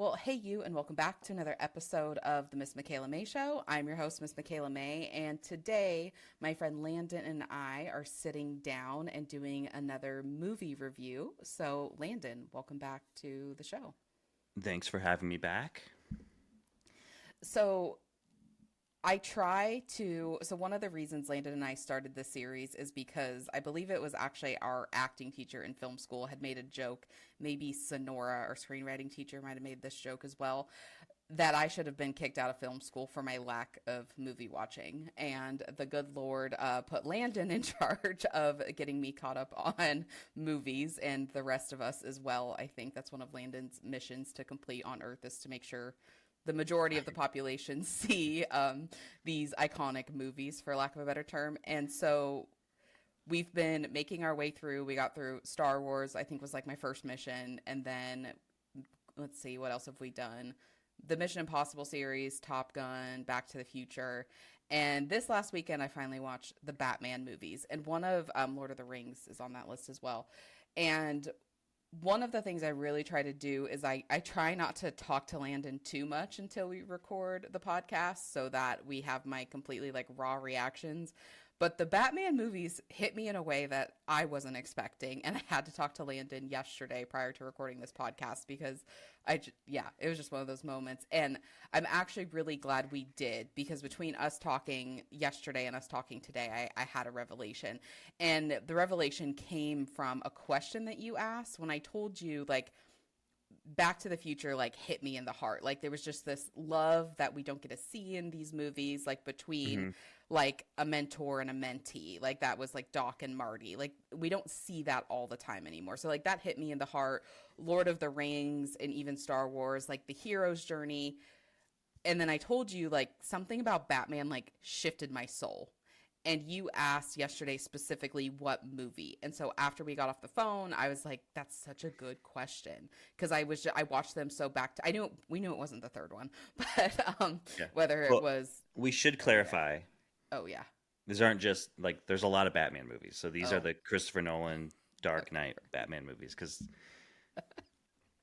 Well, hey, you, and welcome back to another episode of the Miss Michaela Mae Show. I'm your host, Miss Michaela Mae, and today my friend Landon and I are sitting down and doing another movie review. So, Landon, welcome back to the show. Thanks for having me back. So, I try to. So, one of the reasons Landon and I started this series is because I believe it was actually our acting teacher in film school had made a joke. Maybe Sonora, our screenwriting teacher, might have made this joke as well, that I should have been kicked out of film school for my lack of movie watching. And the good Lord put Landon in charge of getting me caught up on movies and the rest of us as well. I think that's one of Landon's missions to complete on Earth, is to make sure the majority of the population see these iconic movies, for lack of a better term. And so we've been making our way through. We got through Star Wars, I think was like my first mission. And then let's see, what else have we done? The Mission Impossible series, Top Gun, Back to the Future. And this last weekend, I finally watched the Batman movies. And one of Lord of the Rings is on that list as well. And one of the things I really try to do is I try not to talk to Landon too much until we record the podcast so that we have my completely like raw reactions. But the Batman movies hit me in a way that I wasn't expecting. And I had to talk to Landon yesterday prior to recording this podcast because it was just one of those moments. And I'm actually really glad we did, because between us talking yesterday and us talking today, I had a revelation. And the revelation came from a question that you asked when I told you, like, Back to the Future, like, hit me in the heart. Like, there was just this love that we don't get to see in these movies, like, between like a mentor and a mentee. Like, that was like Doc and Marty. Like, we don't see that all the time anymore. So like that hit me in the heart. Lord of the Rings and even Star Wars, like the hero's journey. And then I told you, like, something about Batman like shifted my soul. And you asked yesterday specifically what movie. And so after we got off the phone, I was like, that's such a good question. Because I watched them so we knew it wasn't the third one, but Yeah. whether Well, it was. we should clarify. Oh, yeah. These aren't just like, there's a lot of Batman movies. So these are Oh, the Christopher Nolan Dark okay. Knight Batman movies. Because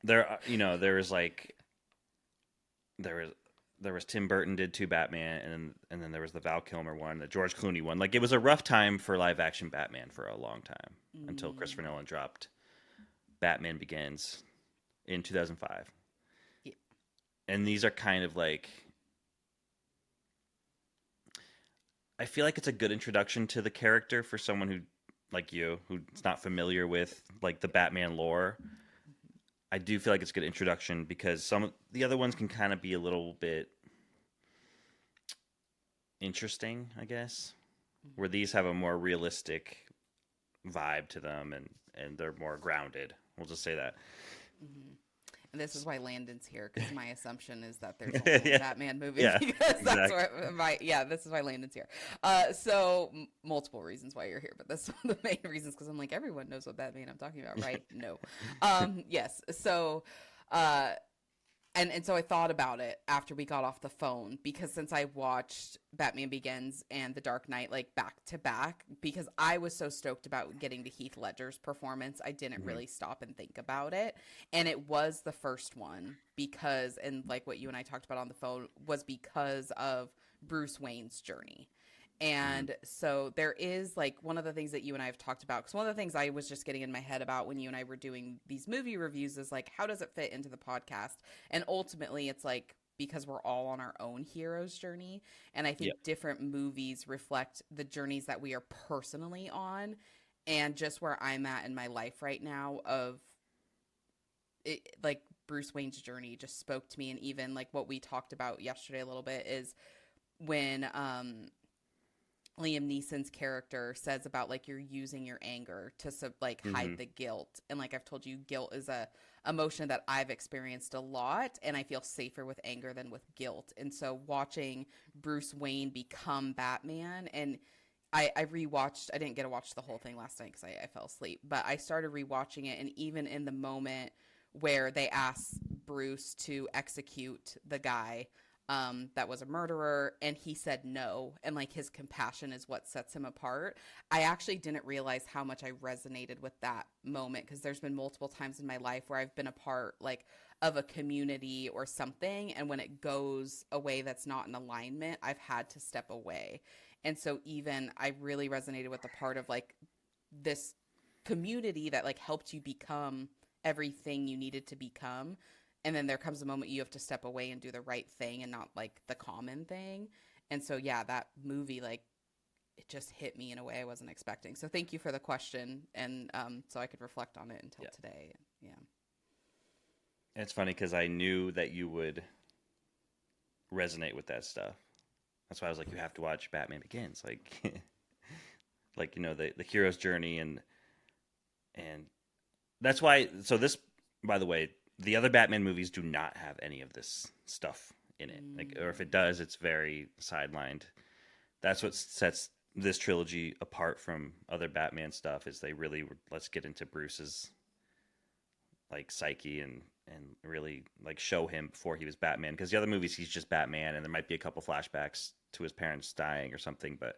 there, there was like, there was Tim Burton did two Batman, and then there was the Val Kilmer one, the George Clooney one. Like, it was a rough time for live action Batman for a long time until Christopher Mm, Nolan dropped Batman Begins in 2005. yeah. And these are kind of like, I feel like it's a good introduction to the character for someone who, like you, who's not familiar with like the Batman lore. I do feel like it's a good introduction because some of the other ones can kind of be a little bit interesting, I guess, where Mhm. these have a more realistic vibe to them, and they're more grounded. We'll just say that. Mhm. And this is why Landon's here, because my assumption is that there's only one Yeah, Batman movie, yeah, because that's exactly. where this is why Landon's here. Multiple reasons why you're here, but that's one of the main reasons, because I'm like, everyone knows what Batman I'm talking about, right? No. Yes. So, uh, and so I thought about it after we got off the phone, because since I watched Batman Begins and The Dark Knight like back to back, because I was so stoked about getting to Heath Ledger's performance, I didn't Mhm. really stop and think about it. And it was the first one because, and like what you and I talked about on the phone, was because of Bruce Wayne's journey. Mhm. And so there is like one of the things that you and I have talked about, because one of the things I was just getting in my head about when you and I were doing these movie reviews is like, how does it fit into the podcast? And ultimately, it's like, because we're all on our own hero's journey. And I Yep. think different movies reflect the journeys that we are personally on, and just where I'm at in my life right now of it, like Bruce Wayne's journey just spoke to me. And even like what we talked about yesterday a little bit is when Liam Neeson's character says about like you're using your anger to like hide Mhm. the guilt. And like I've told you, guilt is a emotion that I've experienced a lot, and I feel safer with anger than with guilt. And so watching Bruce Wayne become Batman, and I rewatched, I didn't get to watch the whole thing last night because I fell asleep, but I started rewatching it. And even in the moment where they asked Bruce to execute the guy that was a murderer, and he said no, and like his compassion is what sets him apart. I actually didn't realize how much I resonated with that moment, because there's been multiple times in my life where I've been a part, like of a community or something. And when it goes away that's not in alignment, I've had to step away. And so even I really resonated with the part of like this community that like helped you become everything you needed to become. And then there comes a moment you have to step away and do the right thing and not like the common thing. And so, yeah, that movie, like, it just hit me in a way I wasn't expecting. So thank you for the question. And so I could reflect on it until today. Yeah. And it's funny because I knew that you would resonate with that stuff. That's why I was like, you have to watch Batman Begins. Like, like, you know, the hero's journey. And that's why. So this, by the way, the other Batman movies do not have any of this stuff in it. Like, or if it does, it's very sidelined. That's what sets this trilogy apart from other Batman stuff, is they really let's get into Bruce's like psyche and really like show him before he was Batman, because the other movies he's just Batman and there might be a couple flashbacks to his parents dying or something, but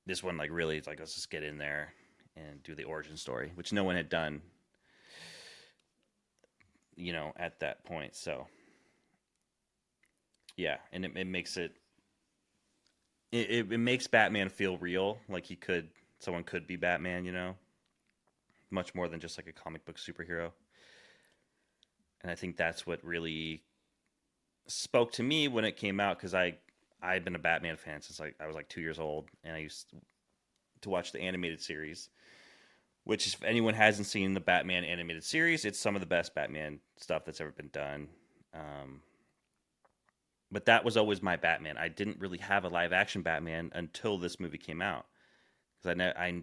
this one like really is like, let's just get in there and do the origin story, which no one had done, you know, at that point. So yeah, and it makes it makes Batman feel real, like someone could be Batman, you know, much more than just like a comic book superhero. And I think that's what really spoke to me when it came out, because I'd been a Batman fan since like I was like 2 years old, and I used to watch the animated series, which, if anyone hasn't seen the Batman animated series, it's some of the best Batman stuff that's ever been done. But that was always my Batman. I didn't really have a live action Batman until this movie came out, because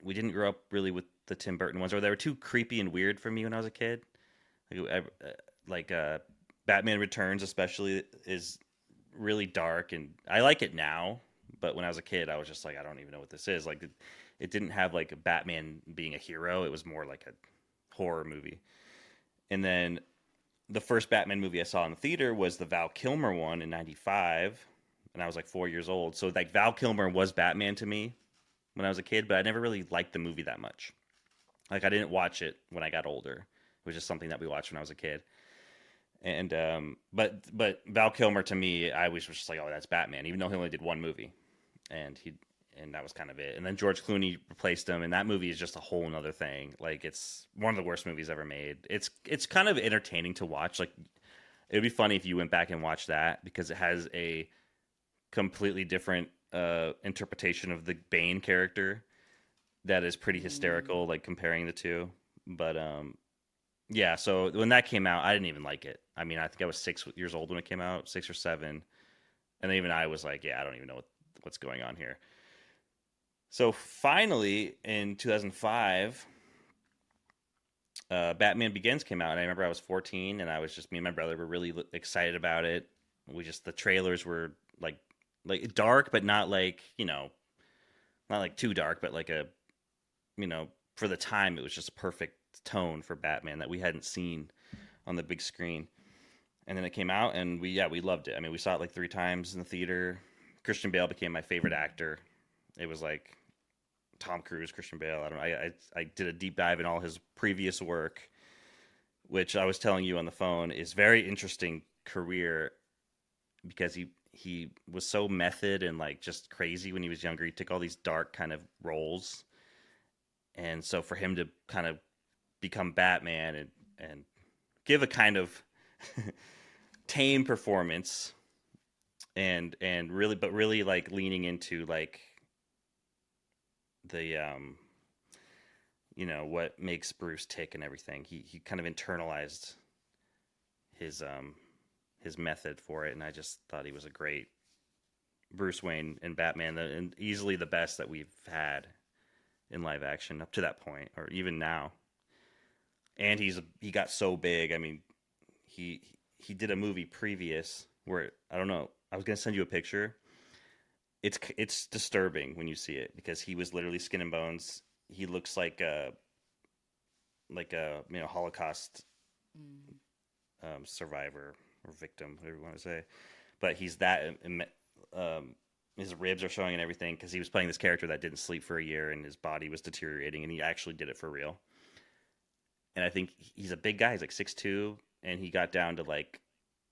we didn't grow up really with the Tim Burton ones, or they were too creepy and weird for me when I was a kid. Like Batman Returns especially is really dark, and I like it now, but when I was a kid I was just like, I don't even know what this is. Like it didn't have like a Batman being a hero. It was more like a horror movie. And then the first Batman movie I saw in the theater was the Val Kilmer one in '95, and I was like 4 years old. So like Val Kilmer was Batman to me when I was a kid, but I never really liked the movie that much. Like I didn't watch it when I got older. It was just something that we watched when I was a kid. And but Val Kilmer to me, I was just like, oh, that's Batman, even though he only did one movie, and that was kind of it. And then George Clooney replaced him, and that movie is just a whole nother thing. Like it's one of the worst movies ever made. It's kind of entertaining to watch. Like it would be funny if you went back and watched that, because it has a completely different interpretation of the Bane character that is pretty hysterical, like comparing the two. But yeah, so when that came out, I didn't even like it. I mean, I think I was 6 years old when it came out, 6 or 7. And even I was like, yeah, I don't even know what's going on here. So finally, in 2005, Batman Begins came out. And I remember I was 14, and me and my brother were really excited about it. The trailers were like dark, but not like, you know, not like too dark, but like a, you know, for the time, it was just a perfect tone for Batman that we hadn't seen on the big screen. And then it came out, and we loved it. I mean, we saw it like 3 times in the theater. Christian Bale became my favorite actor. It was like Tom Cruise, Christian Bale. I don't know. I did a deep dive in all his previous work, which I was telling you on the phone is very interesting career, because he was so method and like just crazy when he was younger. He took all these dark kind of roles, and so for him to kind of become Batman and give a kind of tame performance and really like leaning into like the you know, what makes Bruce tick and everything. He kind of internalized his method for it, and I just thought he was a great Bruce Wayne and Batman, and easily the best that we've had in live action up to that point, or even now. And he got so big. I mean, he did a movie previous where, I don't know, I was gonna send you a picture. It's disturbing when you see it, because he was literally skin and bones. He looks like a you know, Holocaust survivor or victim, whatever you want to say. But he's that. His ribs are showing and everything, because he was playing this character that didn't sleep for a year and his body was deteriorating, and he actually did it for real. and I think he's a big guy. He's like 6'2", and he got down to like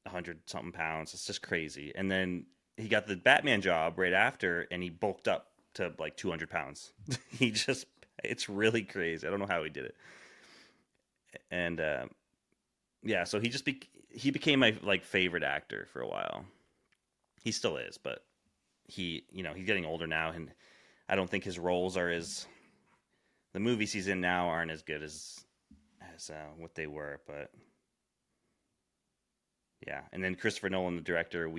100-something pounds. It's just crazy. And then he got the Batman job right after, and he bulked up to like 200 pounds. It's really crazy. I don't know how he did it. And yeah, so he became my like favorite actor for a while. He still is, but he's getting older now, and I don't think his roles are the movies he's in now aren't as good as what they were. But yeah, and then Christopher Nolan, the director,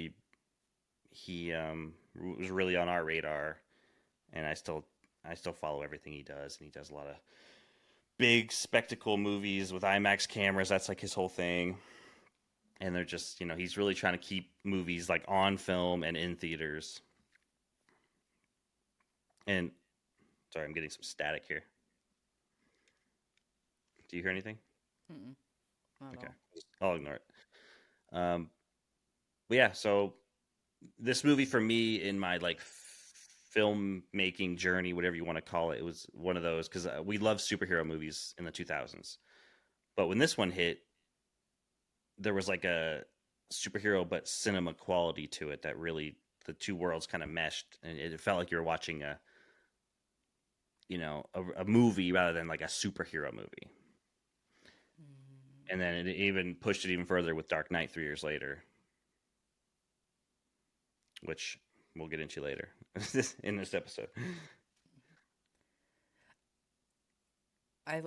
he was really on our radar, and I still follow everything he does, and he does a lot of big spectacle movies with IMAX cameras. That's like his whole thing. And they're just, he's really trying to keep movies like on film and in theaters. And sorry, I'm getting some static here. Do you hear anything? Mm-mm. Not at Okay, all. I'll ignore it. But yeah, so this movie for me in my like filmmaking journey, whatever you want to call it, it was one of those because we loved superhero movies in the 2000s. But when this one hit, there was like a superhero but cinema quality to it that really the two worlds kind of meshed, and it felt like you were watching a movie rather than like a superhero movie. And then it even pushed it even further with Dark Knight 3 years later, which we'll get into later in this episode.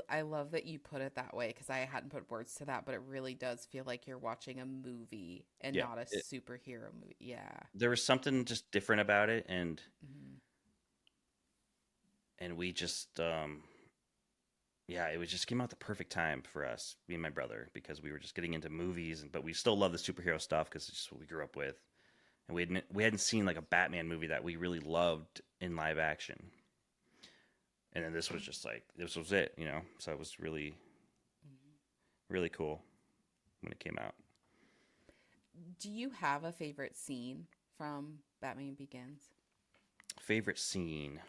I love that you put it that way because I hadn't put words to that, but it really does feel like you're watching a movie and Yeah, not a superhero movie. Yeah. there was something just different about it, and Mm-hmm. we just yeah, it was just came out the perfect time for us, me and my brother, because we were just getting into movies, but we still love the superhero stuff because it's just what we grew up with, and we hadn't seen like a Batman movie that we really loved in live action, and then this was just like this was it, So it was really, really cool when it came out. Do you have a favorite scene from Batman Begins? Favorite scene?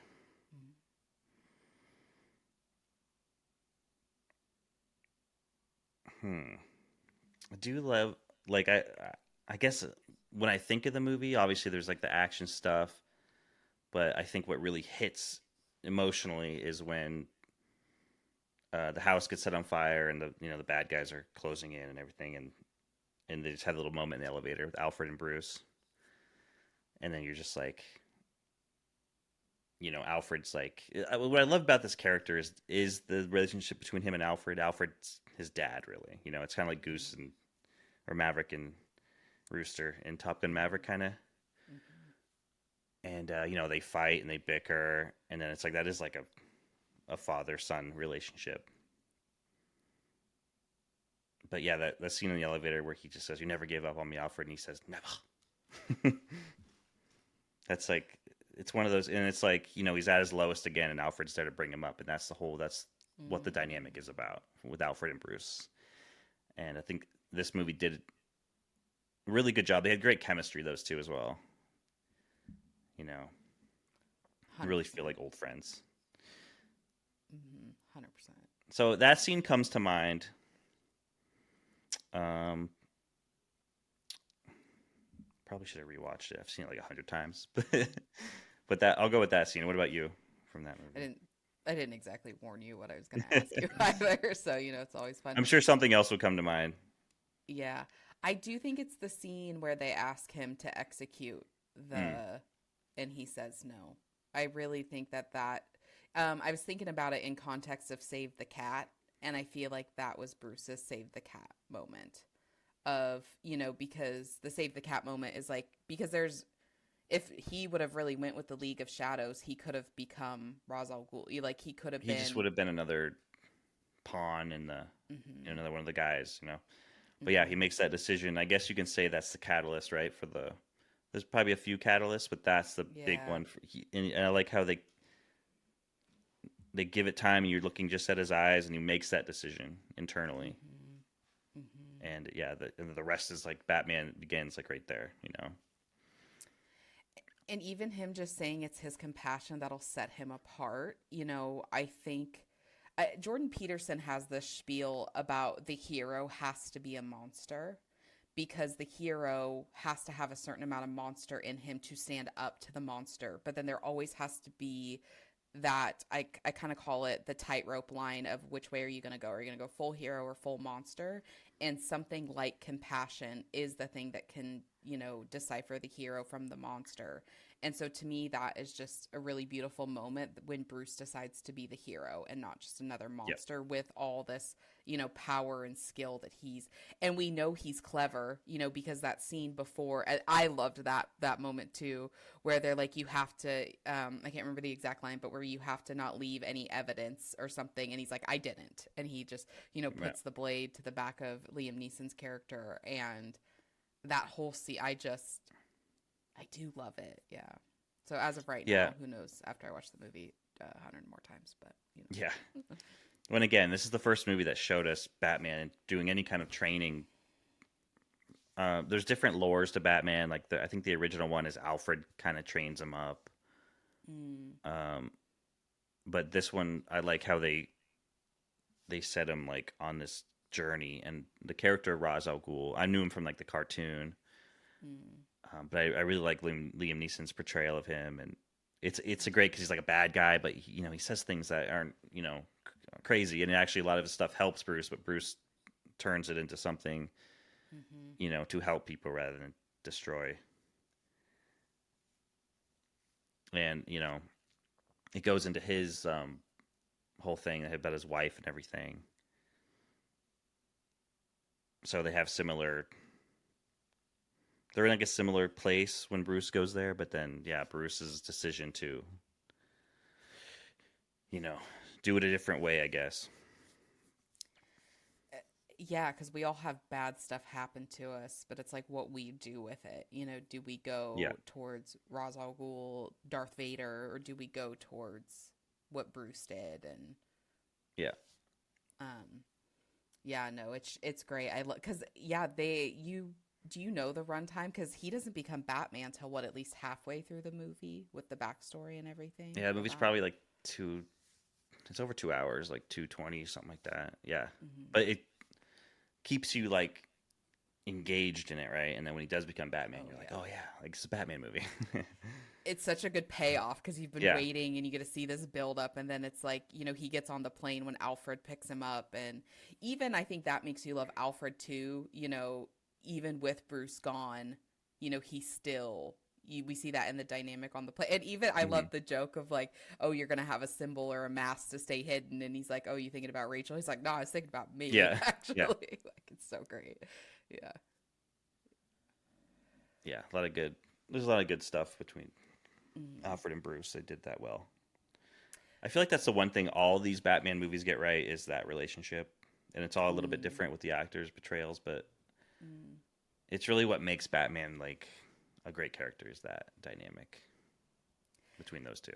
I do love like I guess when I think of the movie, obviously there's like the action stuff, but I think what really hits emotionally is when the house gets set on fire and the bad guys are closing in and everything, and they just have a little moment in the elevator with Alfred and Bruce, and then you're just like, Alfred's like, what I love about this character is the relationship between him and Alfred. Alfred's his dad, really. It's kind of like Goose or Maverick and Rooster in Top Gun Maverick, kind of. And they fight and they bicker, and then it's like that is like a father-son relationship. But yeah, that scene in the elevator where he just says, "You never gave up on me, Alfred," and he says, "Never." That's like, it's one of those, and it's like, he's at his lowest again, and Alfred's there to bring him up, and that's what the dynamic is about with Alfred and Bruce. And I think this movie did a really good job. They had great chemistry, those two as well. You really feel like old friends. 100%. So that scene comes to mind. Probably should have rewatched it. I've seen it like 100 times, but I'll go with that scene. What about you from that movie? I didn't exactly warn you what I was going to ask you either, so it's always fun. I'm sure something else would come to mind. Yeah, I do think it's the scene where they ask him to execute and he says no. I really think that I was thinking about it in context of Save the Cat, and I feel like that was Bruce's Save the Cat moment of, because the Save the Cat moment is like, because if he would have really went with the League of Shadows, he could have become Ra's al Ghul. Like, he could have been... He just would have been another pawn in another one of the guys, But yeah, he makes that decision. I guess you can say that's the catalyst, right? There's probably a few catalysts, but that's the big one. And I like how they give it time, and you're looking just at his eyes, and he makes that decision internally. And yeah, the rest is like Batman Begins, like right there, And even him just saying it's his compassion that'll set him apart, I think Jordan Peterson has this spiel about the hero has to be a monster because the hero has to have a certain amount of monster in him to stand up to the monster. But then there always has to be that I kind of call it the tightrope line of which way are you going to go? Are you going to go full hero or full monster? And something like compassion is the thing that can, decipher the hero from the monster. And so to me, that is just a really beautiful moment when Bruce decides to be the hero and not just another monster with all this, power and skill that and we know he's clever, because that scene before, I loved that moment too, where they're like, you have to, I can't remember the exact line, but where you have to not leave any evidence or something. And he's like, I didn't. And he just, puts the blade to the back of Liam Neeson's character. And that whole scene, I do love it. Yeah. So as of right now, who knows after I watch the movie 100 more times, but Yeah. When again, this is the first movie that showed us Batman doing any kind of training. There's different lores to Batman. Like I think the original one is Alfred kind of trains him up. But this one, I like how they set him like on this journey, and the character Ra's al Ghul, I knew him from like the cartoon. But I really like Liam Neeson's portrayal of him, and it's a great because he's like a bad guy, but he says things that aren't crazy, and actually a lot of his stuff helps Bruce, but Bruce turns it into something to help people rather than destroy. And it goes into his whole thing about his wife and everything. So they have similar. They're in like a similar place when Bruce goes there, but then Bruce's decision to, do it a different way, I guess. Yeah, because we all have bad stuff happen to us, but it's like what we do with it. Do we go towards Ra's al Ghul, Darth Vader, or do we go towards what Bruce did? And no, it's great. I look because do you know the runtime? Because he doesn't become Batman till what, at least halfway through the movie with the backstory and everything. Yeah, the movie's probably like it's over 2 hours, like 2:20, something like that. Yeah, but it keeps you like engaged in it, right? And then when he does become Batman, you're like, oh yeah, like it's a Batman movie. It's such a good payoff because you've been waiting and you get to see this build up, and then it's like, he gets on the plane when Alfred picks him up, and even I think that makes you love Alfred too. Even with Bruce gone, he's still. We see that in the dynamic on the plane. And even I love the joke of like, oh, you're going to have a symbol or a mask to stay hidden. And he's like, oh, you thinking about Rachel? He's like, no, I was thinking about me. Yeah. Actually. Yeah. Like, it's so great. Yeah. Yeah. There's a lot of good stuff between Alfred and Bruce. They did that well. I feel like that's the one thing all these Batman movies get right is that relationship. And it's all a little bit different with the actors' portrayals, but it's really what makes Batman like a great character is that dynamic between those two.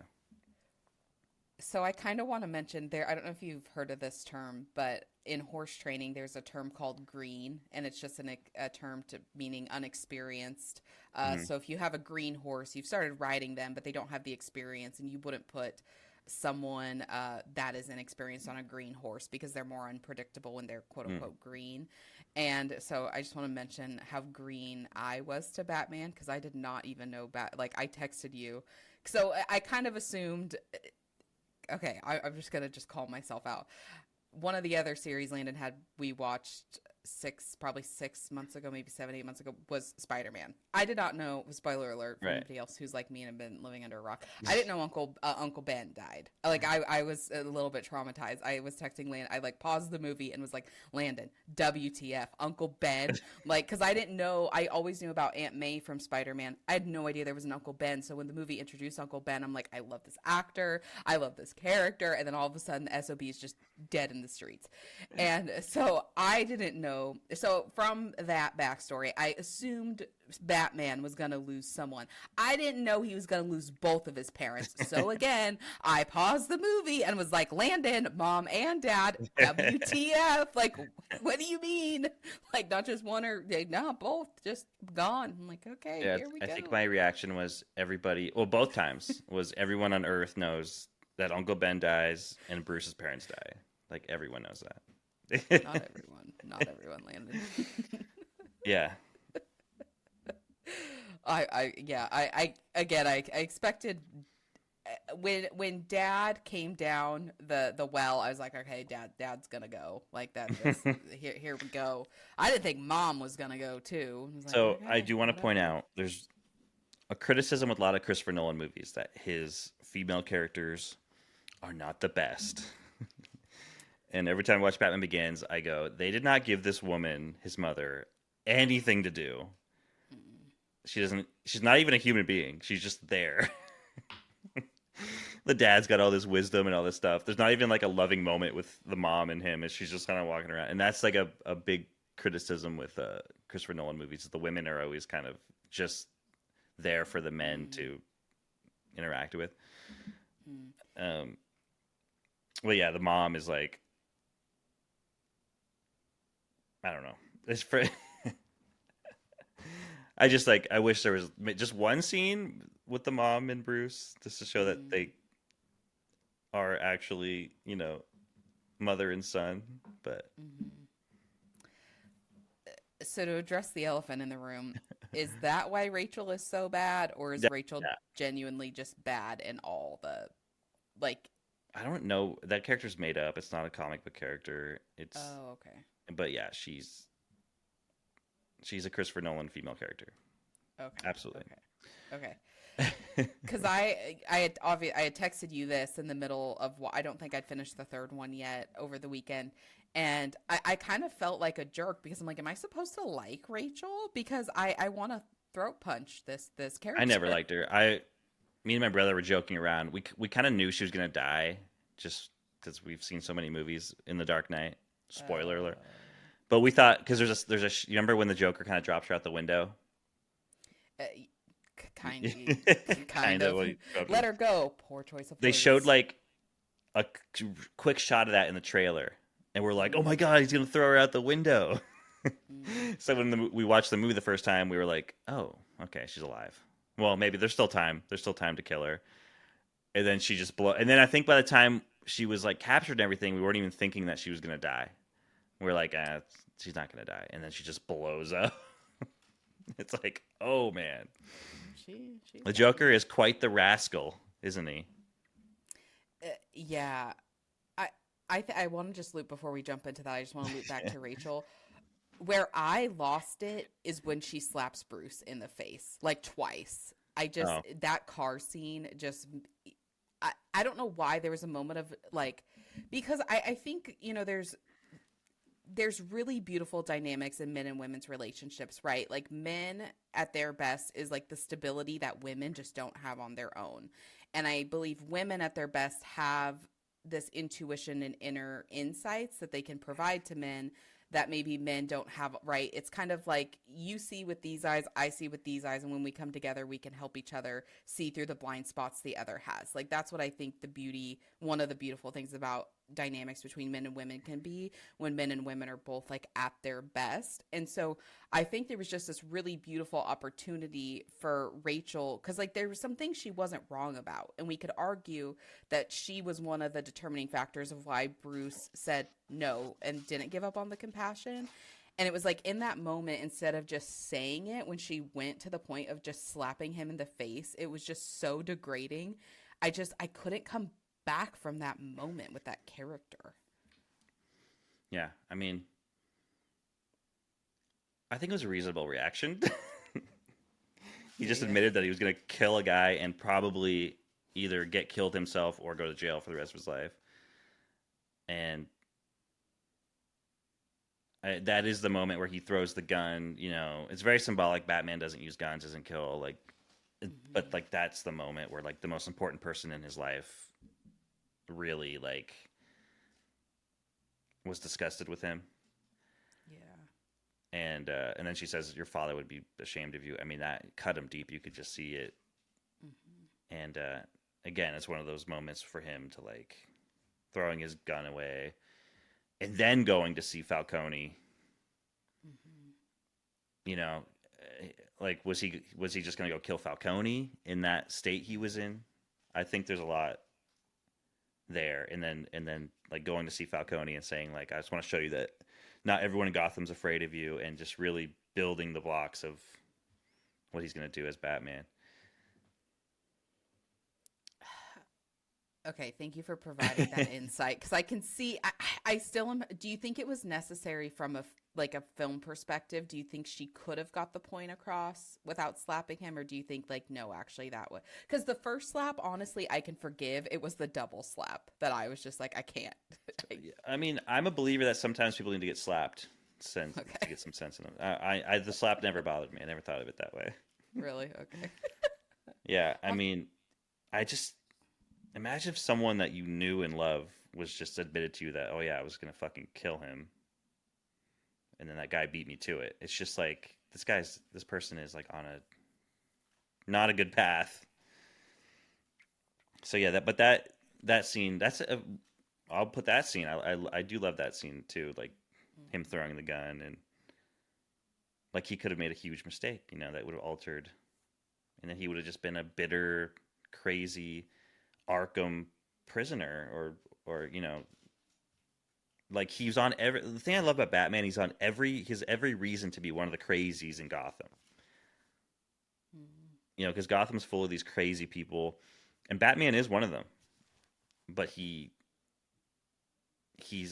So I kind of want to mention there, I don't know if you've heard of this term, but in horse training, there's a term called green, and it's just a term meaning unexperienced. So if you have a green horse, you've started riding them, but they don't have the experience, and you wouldn't put someone that is inexperienced on a green horse because they're more unpredictable when they're quote unquote green. And so I just want to mention how green I was to Batman because I did not even know like I texted you. So I kind of assumed, okay, I'm just going to call myself out. One of the other series Landon we watched probably 6 months ago, maybe 7-8 months ago, was Spider-Man. I did not know, spoiler alert for anybody else who's like me and have been living under a rock, I didn't know Uncle Ben died. Like I was a little bit traumatized. I was texting Landon, I like paused the movie and was like, Landon, WTF, Uncle Ben? Like, because I didn't know, I always knew about Aunt May from Spider-Man. I had no idea there was an Uncle Ben. So when the movie introduced Uncle Ben, I'm like, I love this actor, I love this character, and then all of a sudden the SOB is just dead in the streets. And so I didn't know. So from that backstory, I assumed Batman was going to lose someone. I didn't know he was going to lose both of his parents. So again, I paused the movie and was like, Landon, mom and dad, WTF? Like, what do you mean? Like, not just one or, no, both just gone. I'm like, okay, here we go. I think my reaction was both times was everyone on Earth knows that Uncle Ben dies and Bruce's parents die. Like everyone knows that. Not everyone, Landon. Yeah. I expected when Dad came down the well, I was like, okay, Dad's gonna go. Like that's here we go. I didn't think Mom was gonna go too. I was like, So okay, I do want to whatever. point out there's a criticism with a lot of Christopher Nolan movies that his female characters are not the best. And every time I watch Batman Begins, I go, they did not give this woman, his mother, anything to do. She's not even a human being. She's just there. The dad's got all this wisdom and all this stuff. There's not even like a loving moment with the mom and him. She's just kind of walking around. And that's like a big criticism with Christopher Nolan movies. The women are always kind of just there for the men to interact with. Well, yeah, the mom is like, I don't know. It's for. I wish there was just one scene with the mom and Bruce just to show that they are actually, mother and son. But so to address the elephant in the room, is that why Rachel is so bad, or is Rachel genuinely just bad in all the, like? I don't know. That character's made up. It's not a comic book character. It's okay. But yeah, she's a Christopher Nolan female character. Okay. Absolutely. Okay. Because I had texted you this in the middle of I don't think I'd finished the third one yet over the weekend, and I kind of felt like a jerk because I'm like, am I supposed to like Rachel? Because I want to throat punch this character. I never liked her. Me and my brother were joking around. We kind of knew she was gonna die just because we've seen so many movies in the Dark Knight. Spoiler alert. But we thought because there's a you remember when the Joker kind of drops her out the window? Kind of. Let her go. Poor choice of words. They showed like a quick shot of that in the trailer, and we're like, "Oh my god, he's gonna throw her out the window!" So when we watched the movie the first time, we were like, "Oh, okay, she's alive. Well, maybe there's still time. There's still time to kill her." And then she just And then I think by the time she was like captured and everything, we weren't even thinking that she was gonna die. We were like, she's not gonna die, and then she just blows up. It's like, oh man. The Joker is quite the rascal, isn't he? Yeah. I want to just loop before we jump into that. I just want to loop back to Rachel. Where I lost it is when she slaps Bruce in the face, like twice. That car scene just, I don't know why there was a moment of like, because I think, there's really beautiful dynamics in men and women's relationships, right? Like men at their best is like the stability that women just don't have on their own. And I believe women at their best have this intuition and inner insights that they can provide to men that maybe men don't have, right? It's kind of like you see with these eyes, I see with these eyes. And when we come together, we can help each other see through the blind spots the other has. Like that's what I think one of the beautiful things about dynamics between men and women can be when men and women are both like at their best. And so I think there was just this really beautiful opportunity for Rachel because like there were some things she wasn't wrong about, and we could argue that she was one of the determining factors of why Bruce said no and didn't give up on the compassion. And it was like in that moment, instead of just saying it, when she went to the point of just slapping him in the face, it was just so degrading. I couldn't come back from that moment with that character. Yeah, I mean, I think it was a reasonable reaction. He just admitted that he was going to kill a guy and probably either get killed himself or go to jail for the rest of his life. And that is the moment where he throws the gun. It's very symbolic. Batman doesn't use guns, doesn't kill. But like that's the moment where like the most important person in his life really like was disgusted with him. Yeah. And then she says your father would be ashamed of you. I mean, that cut him deep. You could just see it. And again, it's one of those moments for him to like throwing his gun away and then going to see Falcone. Like was he just going to go kill Falcone in that state he was in? I think there's a lot there, and then like going to see Falcone and saying like, I just want to show you that not everyone in Gotham's afraid of you, and just really building the blocks of what he's going to do as Batman. Okay, thank you for providing that insight, because I can see. I still am. Do you think it was necessary from a film perspective? Do you think she could have got the point across without slapping him, or do you think like no, actually that would? Because the first slap, honestly, I can forgive. It was the double slap that I was just like, I can't. I mean, I'm a believer that sometimes people need to get slapped to get some sense in them. The slap never bothered me. I never thought of it that way. Really? Okay. Yeah, I mean, I just imagine if someone that you knew and loved was just admitted to you that, oh yeah, I was gonna fucking kill him, and then that guy beat me to it. It's just like this person is like on a not a good path. So yeah, that scene, I'll put that scene. I do love that scene too, like him throwing the gun, and like he could have made a huge mistake, that would have altered, and then he would have just been a bitter, crazy Arkham prisoner, or like he's on every. The thing I love about Batman, he's on his every reason to be one of the crazies in Gotham. Because Gotham's full of these crazy people, and Batman is one of them. But he's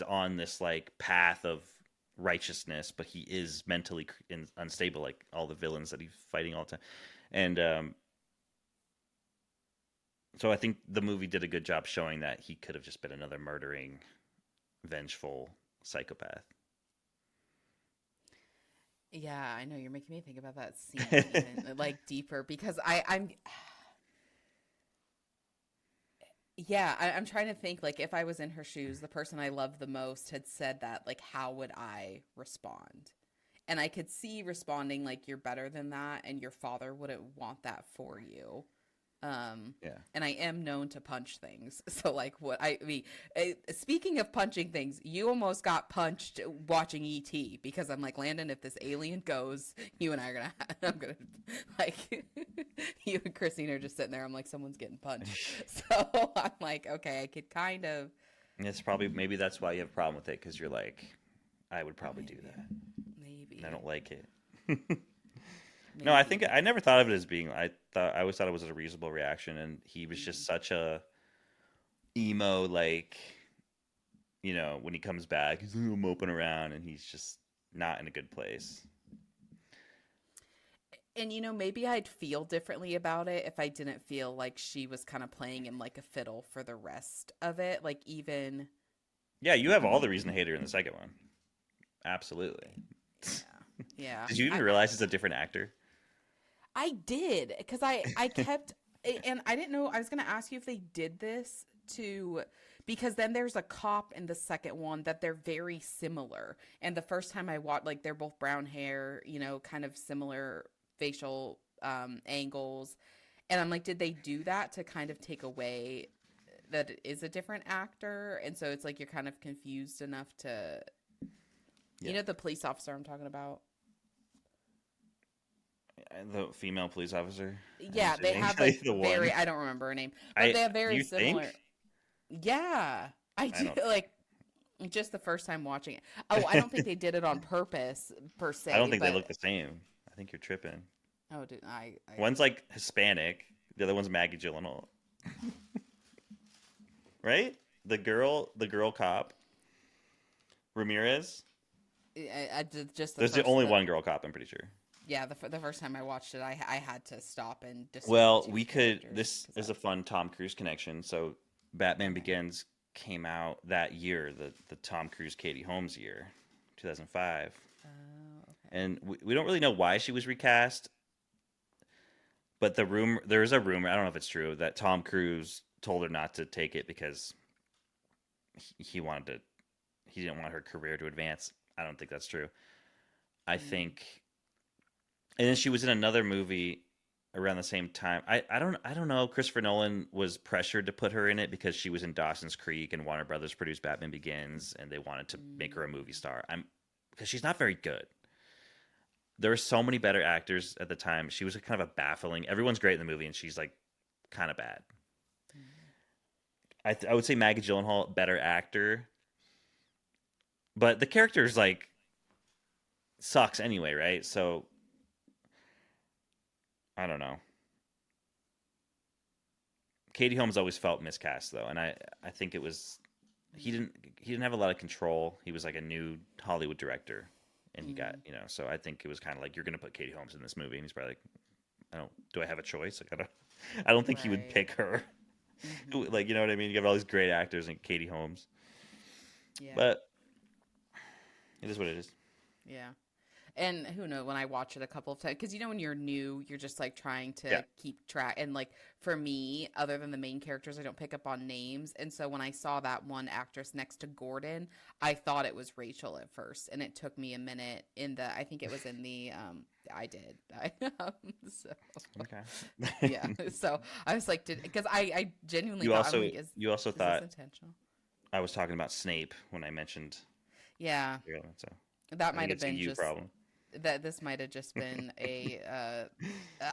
on this like path of righteousness, but he is mentally unstable, like all the villains that he's fighting all the time, and so I think the movie did a good job showing that he could have just been another murdering, vengeful psychopath. Yeah, I know you're making me think about that scene even like deeper, because I'm trying to think, like, if I was in her shoes, the person I love the most had said that, like, how would I respond? And I could see responding like, you're better than that, and your father wouldn't want that for you. And I am known to punch things. So like speaking of punching things, you almost got punched watching E.T. because I'm like, Landon, if this alien goes, you and I are I'm gonna like, you and Christine are just sitting there. I'm like, someone's getting punched. So I'm like, okay, I could kind of. It's maybe that's why you have a problem with it. 'Cause you're like, I would probably do that. Maybe. And I don't like it. No, I think I never thought of it as being. I always thought it was a reasonable reaction, and he was just such a emo, like, when he comes back, he's moping around, and he's just not in a good place. And maybe I'd feel differently about it if I didn't feel like she was kind of playing him like a fiddle for the rest of it. Like, even. Yeah, you have all the reason to hate her in the second one. Absolutely. Yeah. Did you even realize it's a different actor? I did, because I kept, and I didn't know, I was going to ask you if they did this because then there's a cop in the second one that they're very similar. And the first time I watched, like, they're both brown hair, kind of similar facial angles. And I'm like, did they do that to kind of take away that it is a different actor? And so it's like, you're kind of confused enough to, the police officer I'm talking about. The female police officer. Yeah, they have like very. I don't remember her name, but they have very similar. Think? Yeah, I do. Like, just the first time watching it. Oh, I don't think they did it on purpose per se. I don't think they look the same. I think you're tripping. Oh, dude, one's like Hispanic. The other one's Maggie Gyllenhaal. Right? The girl cop. Ramirez. There's only one girl cop, I'm pretty sure. Yeah, the first time I watched it, I had to stop and. This is a fun Tom Cruise connection. So, Batman Begins came out that year, the Tom Cruise Katie Holmes year, 2005. Oh, okay. And we don't really know why she was recast, but there is a rumor. I don't know if it's true that Tom Cruise told her not to take it because he didn't want her career to advance. I don't think that's true. I think. And then she was in another movie around the same time. I don't know. Christopher Nolan was pressured to put her in it because she was in Dawson's Creek, and Warner Brothers produced Batman Begins, and they wanted to make her a movie star. Because she's not very good. There were so many better actors at the time. She was kind of a baffling. Everyone's great in the movie, and she's like kind of bad. I would say Maggie Gyllenhaal better actor, but the character's like sucks anyway, right? So I don't know. Katie Holmes always felt miscast though, and I think it was he didn't have a lot of control. He was like a new Hollywood director, and he got So I think it was kind of like, you're going to put Katie Holmes in this movie, and he's probably like, do I have a choice? Like I don't think he would pick her. Like, you know what I mean? You have all these great actors and Katie Holmes. Yeah. But it is what it is. Yeah. And who knows, when I watch it a couple of times, because when you're new, you're just like trying to keep track. And like for me, other than the main characters, I don't pick up on names. And so when I saw that one actress next to Gordon, I thought it was Rachel at first. And it took me a minute I think it was in the, I did. So, okay. Yeah. So I was like, because I genuinely you thought, also, like, you also is thought this intentional? I was talking about Snape when I mentioned. Yeah. So that might have been a just problem. That this might have just been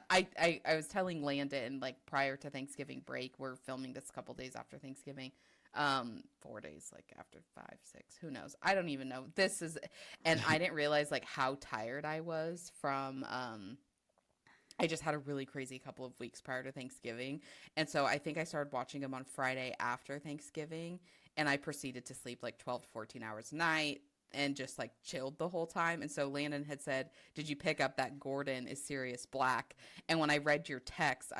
I was telling Landon, like, prior to Thanksgiving break, we're filming this a couple days after Thanksgiving, 4 days, like after 5, 6, who knows, I don't even know, and I didn't realize like how tired I was from I just had a really crazy couple of weeks prior to Thanksgiving, and so I think I started watching them on Friday after Thanksgiving, and I proceeded to sleep like 12 to 14 hours a night and just like chilled the whole time. And so Landon had said, "Did you pick up that Gordon is Sirius Black?" And when I read your text,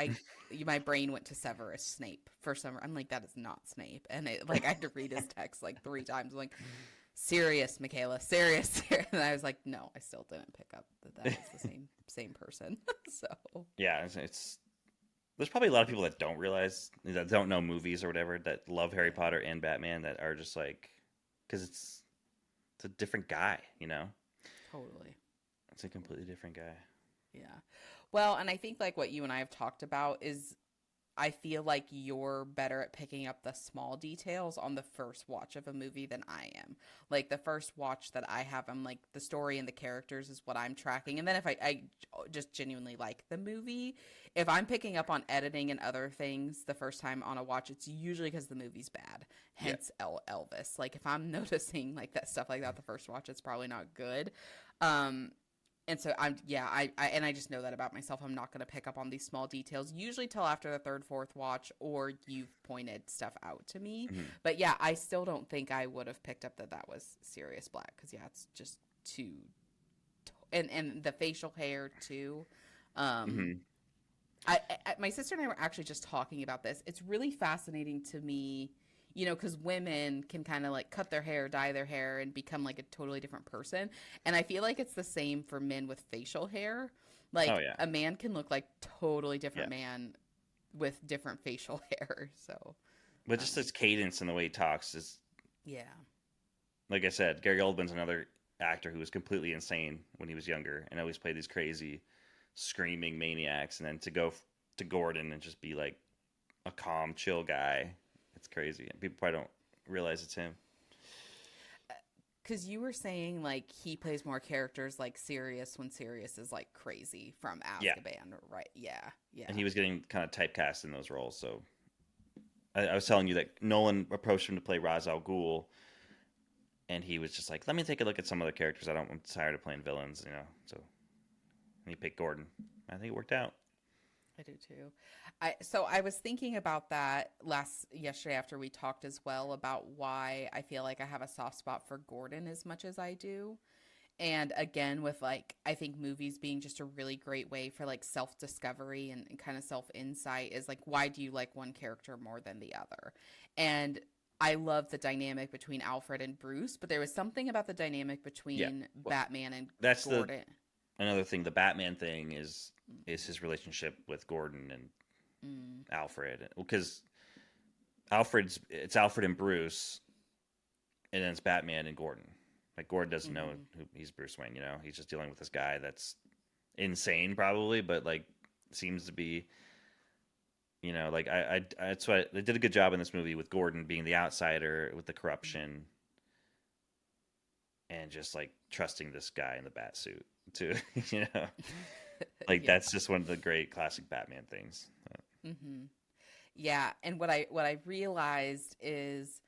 my brain went to Severus Snape for some. I'm like, that is not Snape, and I had to read his text like 3 times. I'm like, serious, Michaela, serious. And I was like, no, I still didn't pick up that was the same person. So yeah, it's there's probably a lot of people that don't realize, that don't know movies or whatever, that love Harry Potter and Batman, that are just like, because it's a different guy, Totally. It's a completely different guy. Yeah. Well, and I think like what you and I have talked about is, I feel like you're better at picking up the small details on the first watch of a movie than I am. Like the first watch that I have, I'm like, the story and the characters is what I'm tracking. And then if I just genuinely like the movie, if I'm picking up on editing and other things the first time on a watch, it's usually because the movie's bad. Hence Elvis. Like if I'm noticing like that stuff like that the first watch, it's probably not good. And so I just know that about myself. I'm not going to pick up on these small details usually till after the third, fourth watch, or you've pointed stuff out to me. Mm-hmm. But yeah, I still don't think I would have picked up that was Sirius Black, because it's just too, and the facial hair too. Mm-hmm. My sister and I were actually just talking about this. It's really fascinating to me, because women can kind of like cut their hair, dye their hair, and become like a totally different person. And I feel like it's the same for men with facial hair. Like a man can look like totally different man with different facial hair. So, but just his cadence and the way he talks is, like I said, Gary Oldman's another actor who was completely insane when he was younger and always played these crazy, screaming maniacs, and then to go to Gordon and just be like a calm, chill guy. It's crazy. People probably don't realize it's him. Because you were saying like he plays more characters like Sirius when Sirius is like crazy from Azkaban, right? Yeah. And he was getting kind of typecast in those roles. So I was telling you that Nolan approached him to play Ra's al Ghul, and he was just like, "Let me take a look at some other characters. I'm tired of playing villains, So and he picked Gordon. I think it worked out. I do too. So I was thinking about that yesterday after we talked as well, about why I feel like I have a soft spot for Gordon as much as I do. And again, with like, I think movies being just a really great way for like self-discovery and kind of self-insight, is like, why do you like one character more than the other? And I love the dynamic between Alfred and Bruce, but there was something about the dynamic between Batman and Gordon. Another thing, the Batman thing is his relationship with Gordon and Alfred, because it's Alfred and Bruce, and then it's Batman and Gordon. Like Gordon doesn't know who he's Bruce Wayne. He's just dealing with this guy that's insane, probably, but like seems to be. Like that's why they did a good job in this movie with Gordon being the outsider with the corruption, and just like trusting this guy in the bat suit too. Like that's just one of the great classic Batman things. Mm-hmm. Yeah, and what I realized is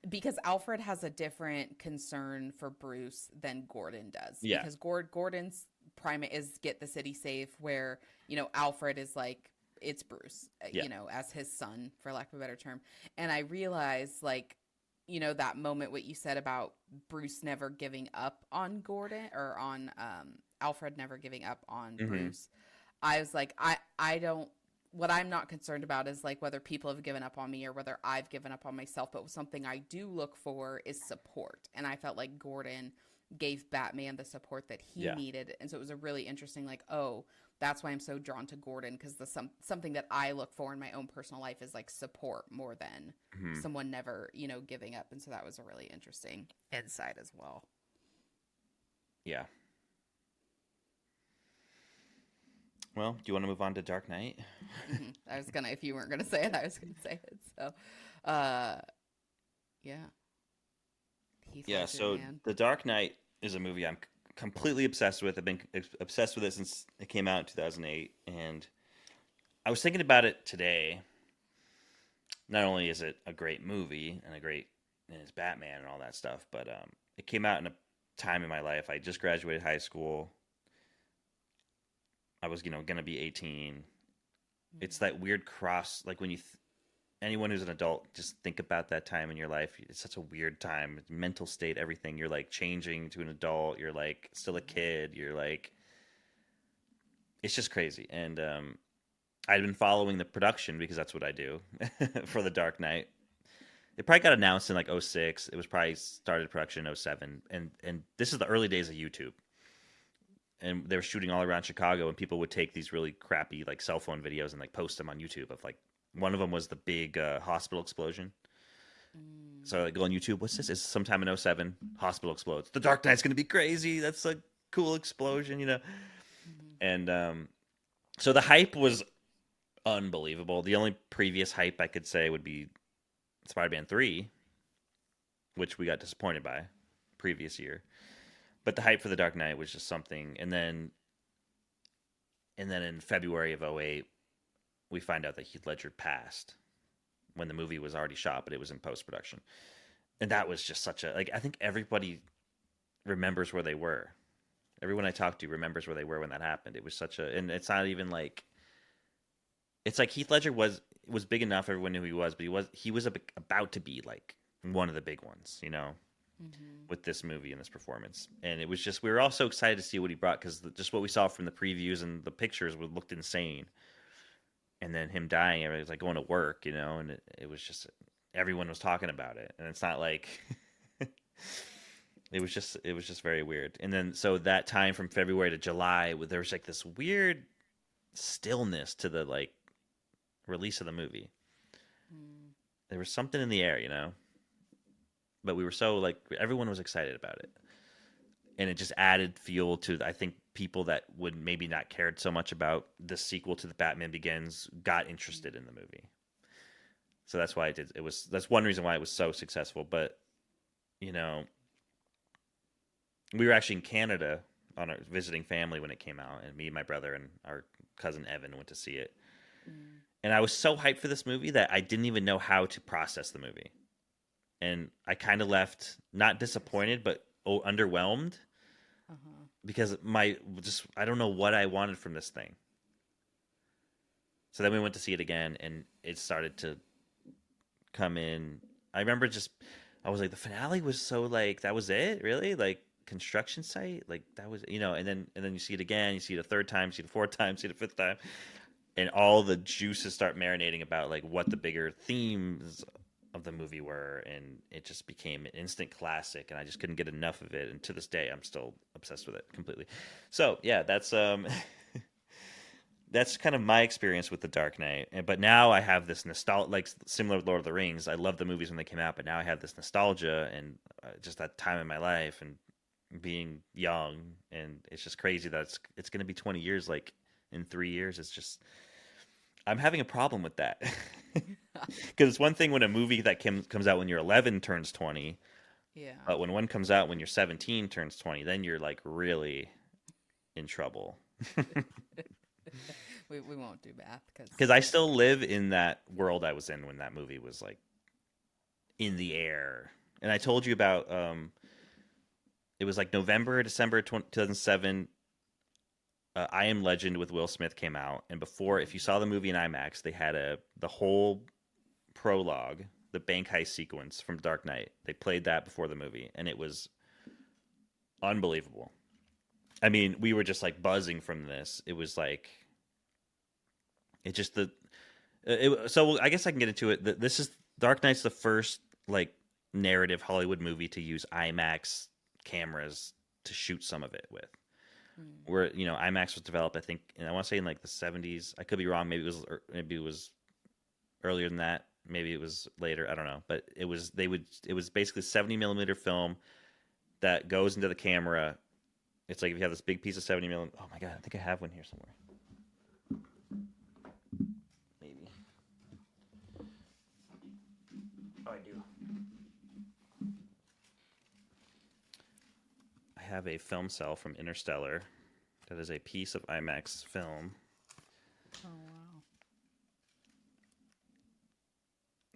because Alfred has a different concern for Bruce than Gordon does. Yeah. Because Gordon's primate is get the city safe, where, Alfred is like, it's Bruce, Yeah. as his son, for lack of a better term. And I realized, like, that moment, what you said about Bruce never giving up on Gordon, or on Alfred never giving up on Mm-hmm. Bruce. I was like, I don't, what I'm not concerned about is like whether people have given up on me or whether I've given up on myself. But something I do look for is support. And I felt like Gordon gave Batman the support that he Yeah. needed. And so it was a really interesting, like, oh, that's why I'm so drawn to Gordon, because something that I look for in my own personal life is like support more than Mm-hmm. someone never, giving up. And so that was a really interesting insight as well. Yeah. Well, do you want to move on to Dark Knight? I was gonna, if you weren't gonna say it, I was gonna say it. So, yeah. Heath Yeah, Ledger, so man. The Dark Knight is a movie I'm completely obsessed with. I've been obsessed with it since it came out in 2008. And I was thinking about it today. Not only is it a great movie and it's Batman and all that stuff, but it came out in a time in my life. I just graduated high school. I was, going to be 18. It's that weird cross, like when anyone who's an adult, just think about that time in your life. It's such a weird time, mental state, everything. You're like changing to an adult. You're like still a kid. You're like, it's just crazy. And I'd been following the production because that's what I do for The Dark Knight. It probably got announced in like 06. It was probably started production in 07. And this is the early days of YouTube. And they were shooting all around Chicago, and people would take these really crappy like cell phone videos and like post them on YouTube. Of like, one of them was the big hospital explosion. So I like, go on YouTube. What's this? It's sometime in 07. Hospital explodes. The Dark Knight's gonna be crazy. That's a cool explosion, And so the hype was unbelievable. The only previous hype I could say would be Spider-Man 3, which we got disappointed by previous year. But the hype for The Dark Knight was just something. And then in February of 08, we find out that Heath Ledger passed when the movie was already shot, but it was in post-production. And that was just such a, like, I think everybody remembers where they were. Everyone I talked to remembers where they were when that happened. It was such a, and it's not even like, it's like Heath Ledger was big enough, everyone knew who he was, but he was about to be like one of the big ones, with this movie and this performance. And it was just, we were all so excited to see what he brought, because just what we saw from the previews and the pictures looked insane. And then him dying, everybody was like going to work, and it was just, everyone was talking about it. And it's not like, it was just very weird. And then, so that time from February to July, there was like this weird stillness to the like release of the movie. There was something in the air, but we were so like, everyone was excited about it, and it just added fuel to, I think, people that would maybe not cared so much about the sequel to the Batman Begins got interested in the movie. So that's why that's one reason why it was so successful. But we were actually in Canada on our visiting family when it came out, and me and my brother and our cousin Evan went to see it. And I was so hyped for this movie that I didn't even know how to process the movie. And I kind of left not disappointed, but underwhelmed, because I don't know what I wanted from this thing. So then we went to see it again, and it started to come in. I remember I was like, the finale was so like, that was it, really? Like, construction site, like that was, and then you see it again, you see it a third time, see it a fourth time, see it a fifth time, and all the juices start marinating about like what the bigger themes of the movie were, and it just became an instant classic, and I just couldn't get enough of it, and to this day I'm still obsessed with it completely. So yeah, that's that's kind of my experience with The Dark Knight. But now I have this nostalgia, like similar with Lord of the Rings. I loved the movies when they came out, but now I have this nostalgia and just that time in my life and being young, and it's just crazy that it's going to be 20 years, like in 3 years. It's just, I'm having a problem with that. Because it's one thing when a movie that comes out when you're 11 turns 20. Yeah. But when one comes out when you're 17 turns 20, then you're like really in trouble. we won't do math Because I still live in that world I was in when that movie was like in the air. And I told you about it was like November, December 2007. I Am Legend with Will Smith came out, and before, if you saw the movie in IMAX, they had the whole prologue, the bank heist sequence from Dark Knight. They played that before the movie, and it was unbelievable. I mean, we were just like buzzing from this. It was like it just so I guess I can get into it. This is Dark Knight's the first like narrative Hollywood movie to use IMAX cameras to shoot some of it with. Where IMAX was developed, I think, and I want to say in like the 70s. I could be wrong. Maybe it was earlier than that. Maybe it was later. I don't know. But it was basically 70 millimeter film that goes into the camera. It's like if you have this big piece of 70 millimeter. Oh my god, I think I have one here somewhere. Maybe. Oh, I do. I have a film cell from Interstellar that is a piece of IMAX film. Oh, wow.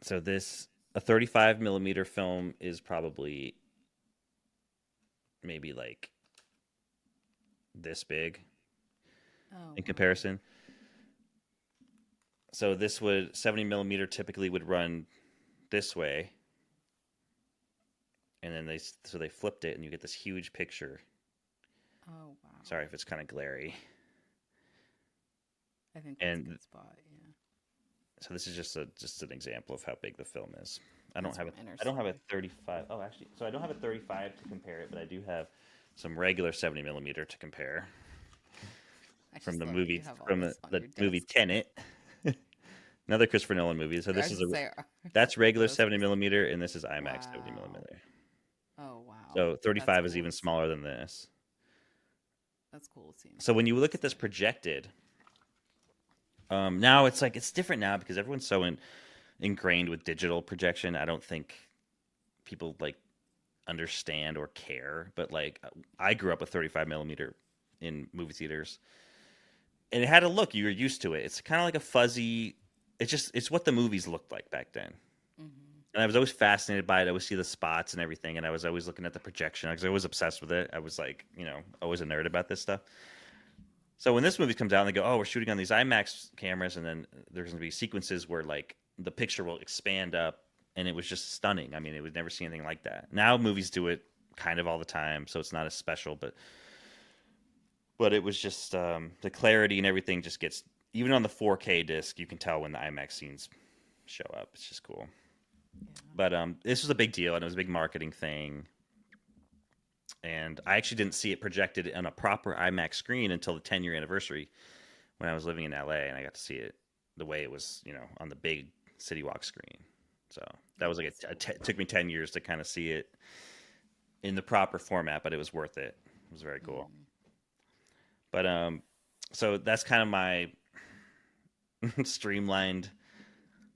So a 35 millimeter film is probably maybe like this big in comparison. So 70 millimeter typically would run this way. And then they flipped it and you get this huge picture. Oh, wow. Sorry if it's kind of glary. I think that's a good spot, yeah. So this is just an example of how big the film is. I don't have a 35. Oh, actually, so I don't have a 35 to compare it, but I do have some regular 70 millimeter to compare from the movie Tenet. Another Christopher Nolan movie. So this that's regular 70 millimeter, and this is IMAX 70 millimeter. Oh, wow. So 35 is even smaller than this. That's cool to see. So when you look at this projected, now it's different now because everyone's so ingrained with digital projection. I don't think people like understand or care. But like I grew up with 35 millimeter in movie theaters, and it had a look. You were used to it. It's kind of like a fuzzy. It's what the movies looked like back then. And I was always fascinated by it. I would see the spots and everything, and I was always looking at the projection because I was obsessed with it. I was like, always a nerd about this stuff. So when this movie comes out and they go, oh, we're shooting on these IMAX cameras, and then there's going to be sequences where like the picture will expand up, and it was just stunning. I mean, it would never see anything like that. Now movies do it kind of all the time, so it's not as special, but it was just the clarity and everything just gets, even on the 4K disc, you can tell when the IMAX scenes show up. It's just cool. Yeah. But this was a big deal, and it was a big marketing thing. And I actually didn't see it projected on a proper IMAX screen until the 10-year anniversary when I was living in LA, and I got to see it the way it was, on the big City Walk screen. So that was like it took me 10 years to kind of see it in the proper format, but it was worth it. It was very cool. But so that's kind of my streamlined.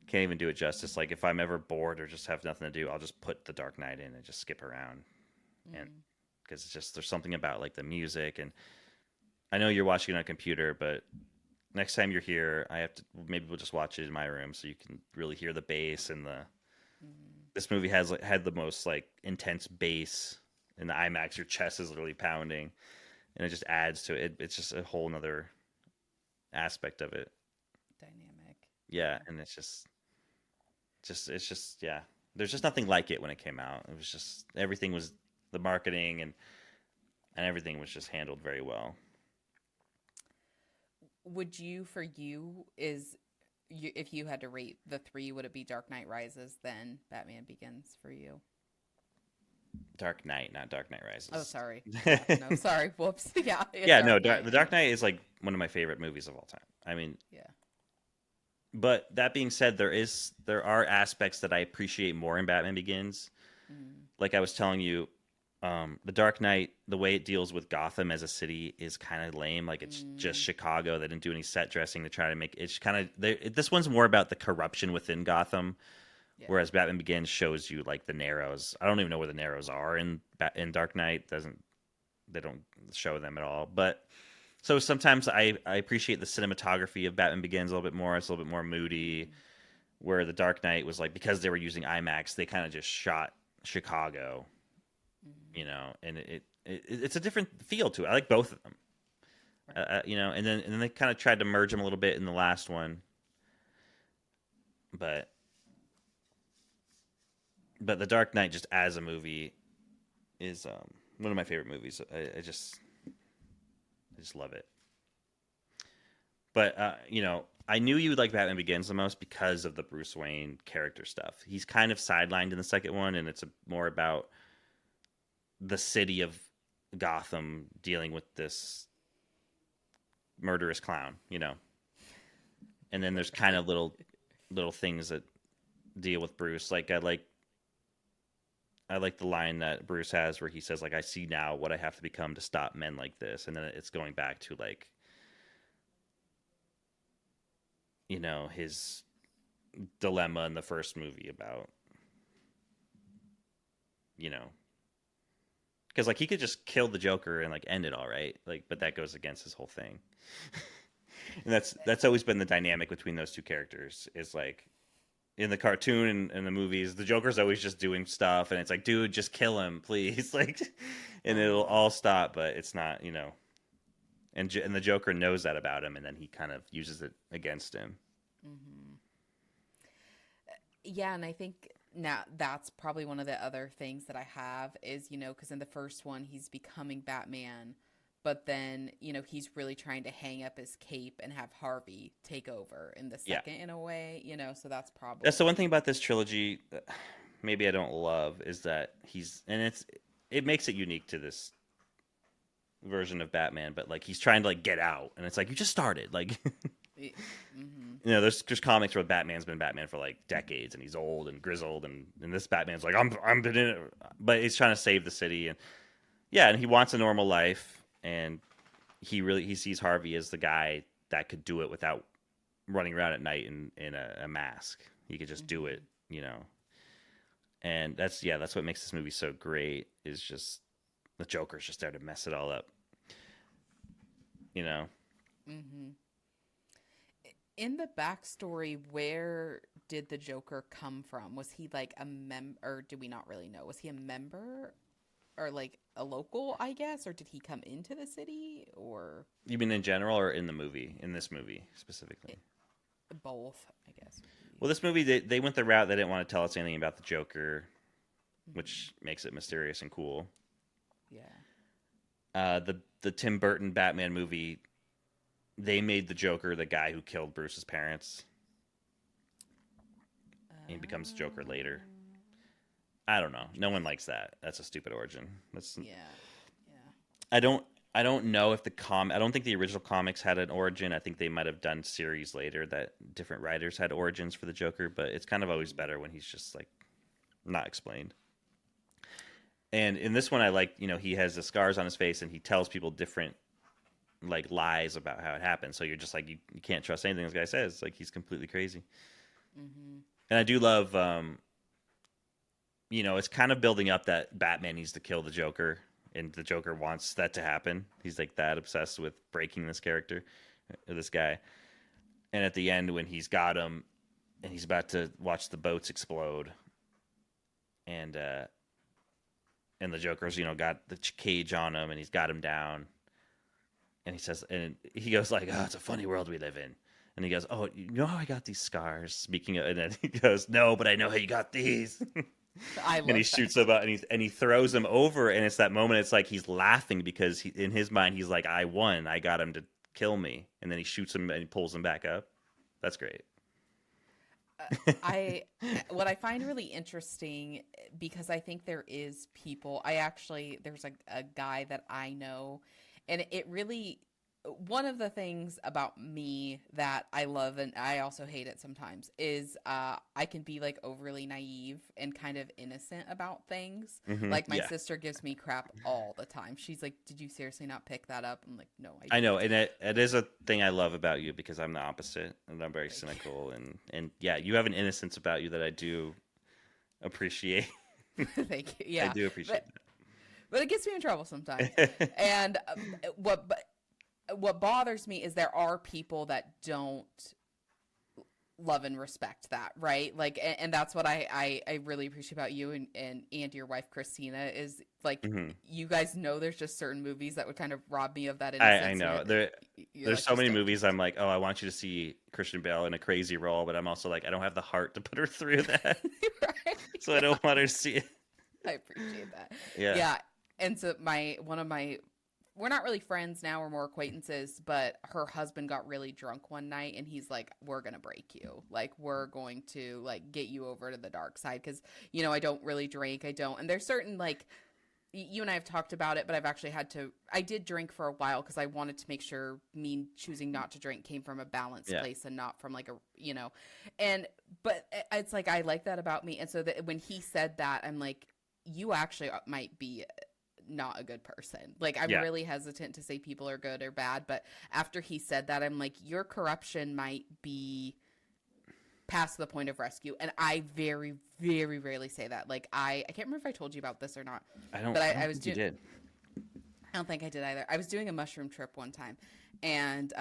Can't even do it justice. Like if I'm ever bored or just have nothing to do, I'll just put The Dark Knight in and just skip around, and because it's just there's something about like the music. And I know you're watching it on a computer, but next time you're here, maybe we'll just watch it in my room so you can really hear the bass and the. This movie had the most like intense bass in the IMAX. Your chest is literally pounding, and it just adds to it. It's just a whole nother aspect of it. Dynamic. Yeah, and it's just yeah. There's just nothing like it when it came out. It was just everything was the marketing and everything was just handled very well. Would you, if you had to rate the three, would it be Dark Knight Rises, then Batman Begins for you? Dark Knight, not Dark Knight Rises. Oh, sorry. Yeah, no, sorry. Whoops. Yeah. Yeah, no, The Dark Knight is like one of my favorite movies of all time. I mean, yeah. But that being said, there are aspects that I appreciate more in Batman Begins. Like I was telling you, The Dark Knight, the way it deals with Gotham as a city is kind of lame. Like it's just Chicago. They didn't do any set dressing to try to make it's kind of. This one's more about the corruption within Gotham, whereas Batman Begins shows you like the Narrows. I don't even know where the Narrows are in Dark Knight. They don't show them at all. But So sometimes I appreciate the cinematography of Batman Begins a little bit more. It's a little bit more moody. Where the Dark Knight was like, because they were using IMAX, they kind of just shot Chicago, you know, and it's a different feel to it. I like both of them, you know, and then they kind of tried to merge them a little bit in the last one, but the Dark Knight just as a movie is one of my favorite movies. I just love it. But you know, I knew you would like Batman Begins the most because of the Bruce Wayne character stuff. He's kind of sidelined in the second one, and it's more about the city of Gotham dealing with this murderous clown, you know. And then there's kind of little things that deal with Bruce. Like I like the line that Bruce has where he says, like, I see now what I have to become to stop men like this. And then it's going back to, like, you know, his dilemma in the first movie about, you know, because, like, he could just kill the Joker and, like, end it all, right? Like, but that goes against his whole thing. And that's always been the dynamic between those two characters, is, like, in the cartoon and the movies, the Joker's always just doing stuff, and it's like, dude, just kill him, please. Like, and it'll all stop, but it's not, you know. And the Joker knows that about him, and then he kind of uses it against him. Mm-hmm. Yeah, and I think now that's probably one of the other things that I have is, you know, because in the first one, he's becoming Batman, but then, you know, he's really trying to hang up his cape and have Harvey take over in the second, in a way, you know, so that's probably... That's the one thing about this trilogy that maybe I don't love, is that it makes it unique to this version of Batman, but, like, he's trying to, like, get out, and it's like, you just started, like... Mm-hmm. You know, there's comics where Batman's been Batman for, like, decades, and he's old and grizzled, and this Batman's like, I'm been in it, but he's trying to save the city, and yeah, and he wants a normal life. And he sees Harvey as the guy that could do it without running around at night in a mask. He could just do it, you know. And that's what makes this movie so great, is just the Joker's just there to mess it all up, you know. Mm-hmm. In the backstory, where did the Joker come from? Was he like a member, or do we not really know? Was he a member? Or like a local, I guess, or did he come into the city, or... You mean in general, or in the movie, in this movie specifically? Both, I guess. Well, this movie, they went the route, they didn't want to tell us anything about the Joker, which makes it mysterious and cool. Yeah. The Tim Burton Batman movie, they made the Joker the guy who killed Bruce's parents. He becomes Joker later. I don't know. No one likes that. That's a stupid origin. Yeah. I don't know if I don't think the original comics had an origin. I think they might have done series later that different writers had origins for the Joker, but it's kind of always better when he's just, like, not explained. And in this one, I like, you know, he has the scars on his face, and he tells people different, like, lies about how it happened. So you're just like, you can't trust anything this guy says. Like, he's completely crazy. Mm-hmm. And I do love, you know, it's kind of building up that Batman needs to kill the Joker, and the Joker wants that to happen. He's, like, that obsessed with breaking this character, or this guy. And at the end, when he's got him, and he's about to watch the boats explode, and the Joker's, you know, got the cage on him, and he's got him down, and he says, and he goes like, "Oh, it's a funny world we live in." And he goes, "Oh, you know how I got these scars?" Speaking of, and then he goes, "No, but I know how you got these." And he shoots him out, and he throws him over, and it's that moment. It's like he's laughing because in his mind he's like, "I won. I got him to kill me." And then he shoots him and he pulls him back up. That's great. What I find really interesting, because I think there is people. There's a guy that I know, and it really. One of the things about me that I love, and I also hate it sometimes, is I can be, like, overly naive and kind of innocent about things. Mm-hmm. Like, my sister gives me crap all the time. She's like, "Did you seriously not pick that up?" I'm like, "No, I didn't." I know, and it is a thing I love about you, because I'm the opposite, and I'm very cynical, and yeah, you have an innocence about you that I do appreciate. Thank you. Yeah, I do appreciate that. But it gets me in trouble sometimes. And but what bothers me is there are people that don't love and respect that, right? Like, and that's what I really appreciate about you and your wife Christina is like, Hmm. you guys know there's just certain movies that would kind of rob me of that I innocence. know You're there's like, so just many don't do movies I'm like, oh, I want you to see Christian Bale in a crazy role, but I'm also like, I don't have the heart to put her through that, it. Right? so I Yeah, don't want her to see it. I appreciate that. Yeah, Yeah, and so one of my we're not really friends now, we're more acquaintances, but her husband got really drunk one night and he's like, we're gonna break you, like we're going to like get you over to the dark side, because I don't really drink, I don't, and there's certain like, you and I have talked about it, but I did drink for a while because I wanted to make sure me choosing not to drink came from a balanced yeah, place and not from like but it's like, I like that about me. And so that when he said that, I'm like, you actually might be not a good person. Like, I'm yeah. really hesitant to say people are good or bad, but after he said that, I'm like, your corruption might be past the point of rescue. And I very, very rarely say that. Like, I can't remember if I told you about this or not, but I don't I was think you doing, did. I don't think I did either. I was doing a mushroom trip one time, and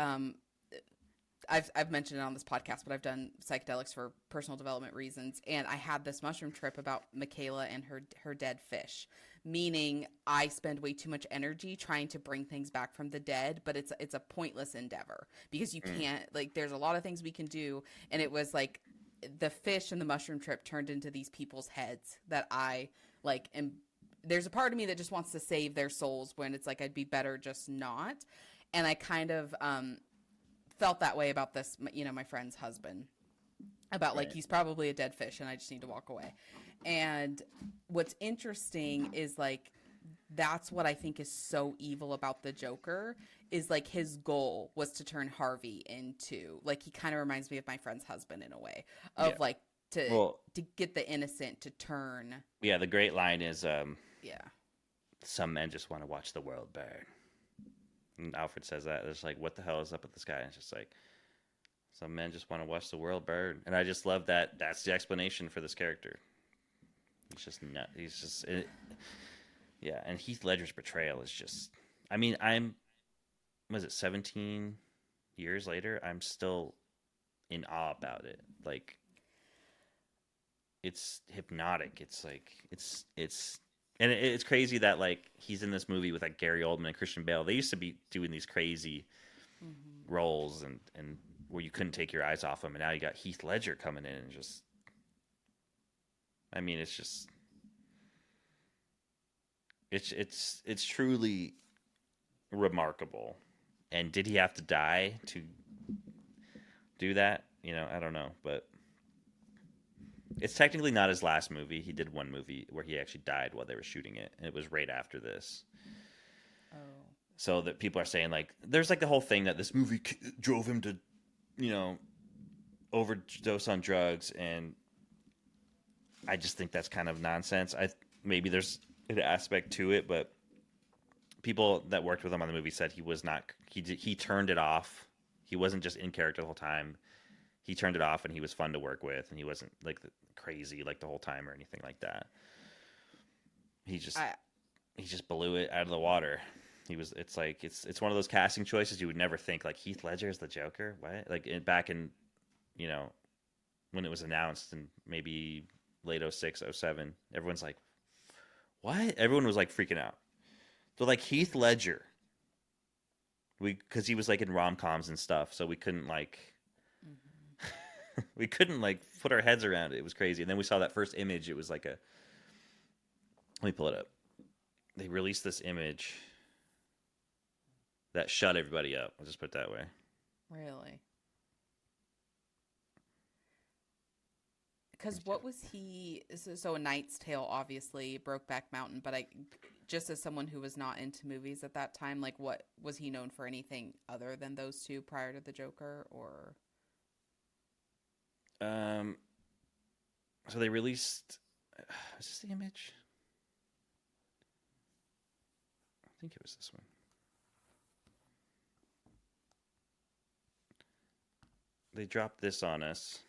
I've mentioned it on this podcast, but I've done psychedelics for personal development reasons, and I had this mushroom trip about Michaela and her dead fish, meaning I spend way too much energy trying to bring things back from the dead, but it's a pointless endeavor because you can't, like, there's a lot of things we can do, and it was like the fish and the mushroom trip turned into these people's heads that I like am. There's a part of me that just wants to save their souls when it's like I'd be better just not, and I kind of felt that way about this, my friend's husband, about like, Right. he's probably a dead fish and I just need to walk away. And what's interesting is like, that's what I think is so evil about the Joker, is like his goal was to turn Harvey into, like, he kind of reminds me of my friend's husband in a way of Yeah. like to Well, get the innocent to turn. yeah. The great line is, Yeah. "Some men just want to watch the world burn." And Alfred says that. It's like, what the hell is up with this guy? And it's just like, some men just want to watch the world burn. And I just love that. That's the explanation for this character. He's just not. He's just. Yeah. And Heath Ledger's portrayal is just. I mean, was it 17 years later? I'm still in awe about it. Like, it's hypnotic. It's like, and it's crazy that like he's in this movie with like Gary Oldman and Christian Bale. They used to be doing these crazy roles and where you couldn't take your eyes off him, and now you got Heath Ledger coming in and just. I mean, it's just. It's truly remarkable. And did he have to die to do that? I don't know, but it's technically not his last movie. He did one movie where he actually died while they were shooting it, and it was right after this. Oh. So that people are saying like, there's like the whole thing that this movie drove him to, overdose on drugs, and I just think that's kind of nonsense. Maybe there's an aspect to it, but people that worked with him on the movie said he was not. He turned it off. He wasn't just in character the whole time. He turned it off, and he was fun to work with, and he wasn't like crazy like the whole time or anything like that. He just blew it out of the water. It's like it's one of those casting choices you would never think, like Heath Ledger is the Joker. What? Like back in, when it was announced in maybe late 06, 07, everyone's like, what? Everyone was like freaking out. They're like, Heath Ledger. Because he was like in rom-coms and stuff, so we couldn't like we couldn't like put our heads around it. It was crazy. And then we saw that first image. It was like let me pull it up. They released this image that shut everybody up. I'll just put it that way. Really? Because what was he? So A Knight's Tale, obviously, Brokeback Mountain. But just as someone who was not into movies at that time, like, what was he known for? Anything other than those two prior to the Joker, or? So they released. Is this the image? I think it was this one. They dropped this on us.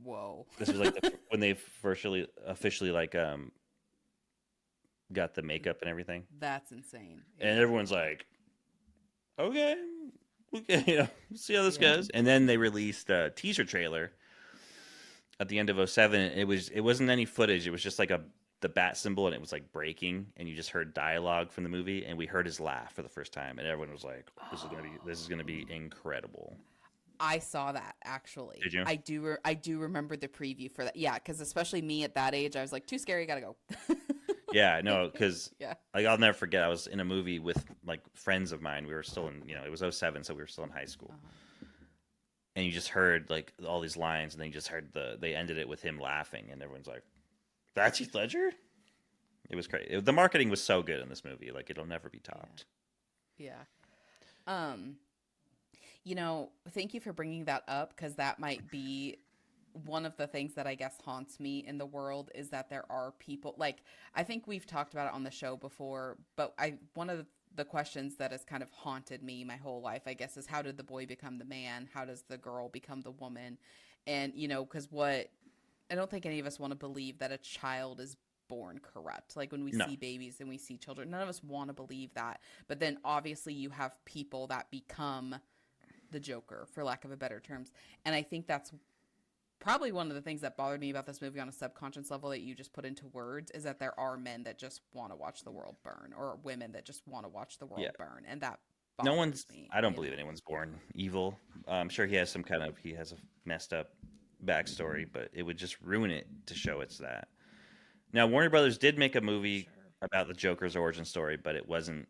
Whoa! This was like when they officially like got the makeup and everything. That's insane. And everyone's like, okay, see how this Yeah. goes. And then they released a teaser trailer at the end of '07. It wasn't any footage. It was just like the bat symbol, and it was like breaking, and you just heard dialogue from the movie, and we heard his laugh for the first time, and everyone was like, this is gonna be incredible. I saw that actually. Did you? I do remember the preview for that. Yeah, because especially me at that age, I was like, too scary, gotta go. Yeah, no, because Yeah. like I'll never forget. I was in a movie with like friends of mine. We were still in, it was '07, so we were still in high school. And you just heard like all these lines, and then you just heard they ended it with him laughing, and everyone's like, "That's Heath Ledger." It was crazy. The marketing was so good in this movie; like it'll never be topped. Yeah. Thank you for bringing that up, because that might be one of the things that I guess haunts me in the world, is that there are people, like, I think we've talked about it on the show before, but one of the questions that has kind of haunted me my whole life, I guess, is how did the boy become the man? How does the girl become the woman? And, because I don't think any of us want to believe that a child is born corrupt. Like when we see babies and we see children, none of us want to believe that. But then obviously you have people that become the Joker, for lack of a better terms. And I think that's probably one of the things that bothered me about this movie on a subconscious level that you just put into words, is that there are men that just want to watch the world burn, or women that just want to watch the world burn. And that bothers me. I don't believe anyone's born evil. I'm sure he has a messed up backstory, but it would just ruin it to show it's that. Now, Warner Brothers did make a movie about the Joker's origin story, but it wasn't.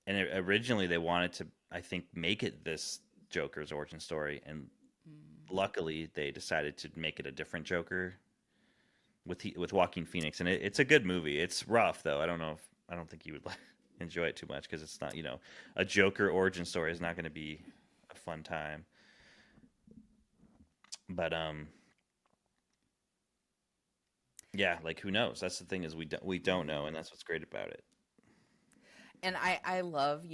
And originally they wanted to, I think, make it this Joker's origin story, and luckily they decided to make it a different Joker with Joaquin Phoenix, and it's a good movie. It's rough though. I don't think you would enjoy it too much, because it's not, a Joker origin story is not going to be a fun time. But yeah, like who knows? That's the thing, is we don't know, and that's what's great about it. And I love,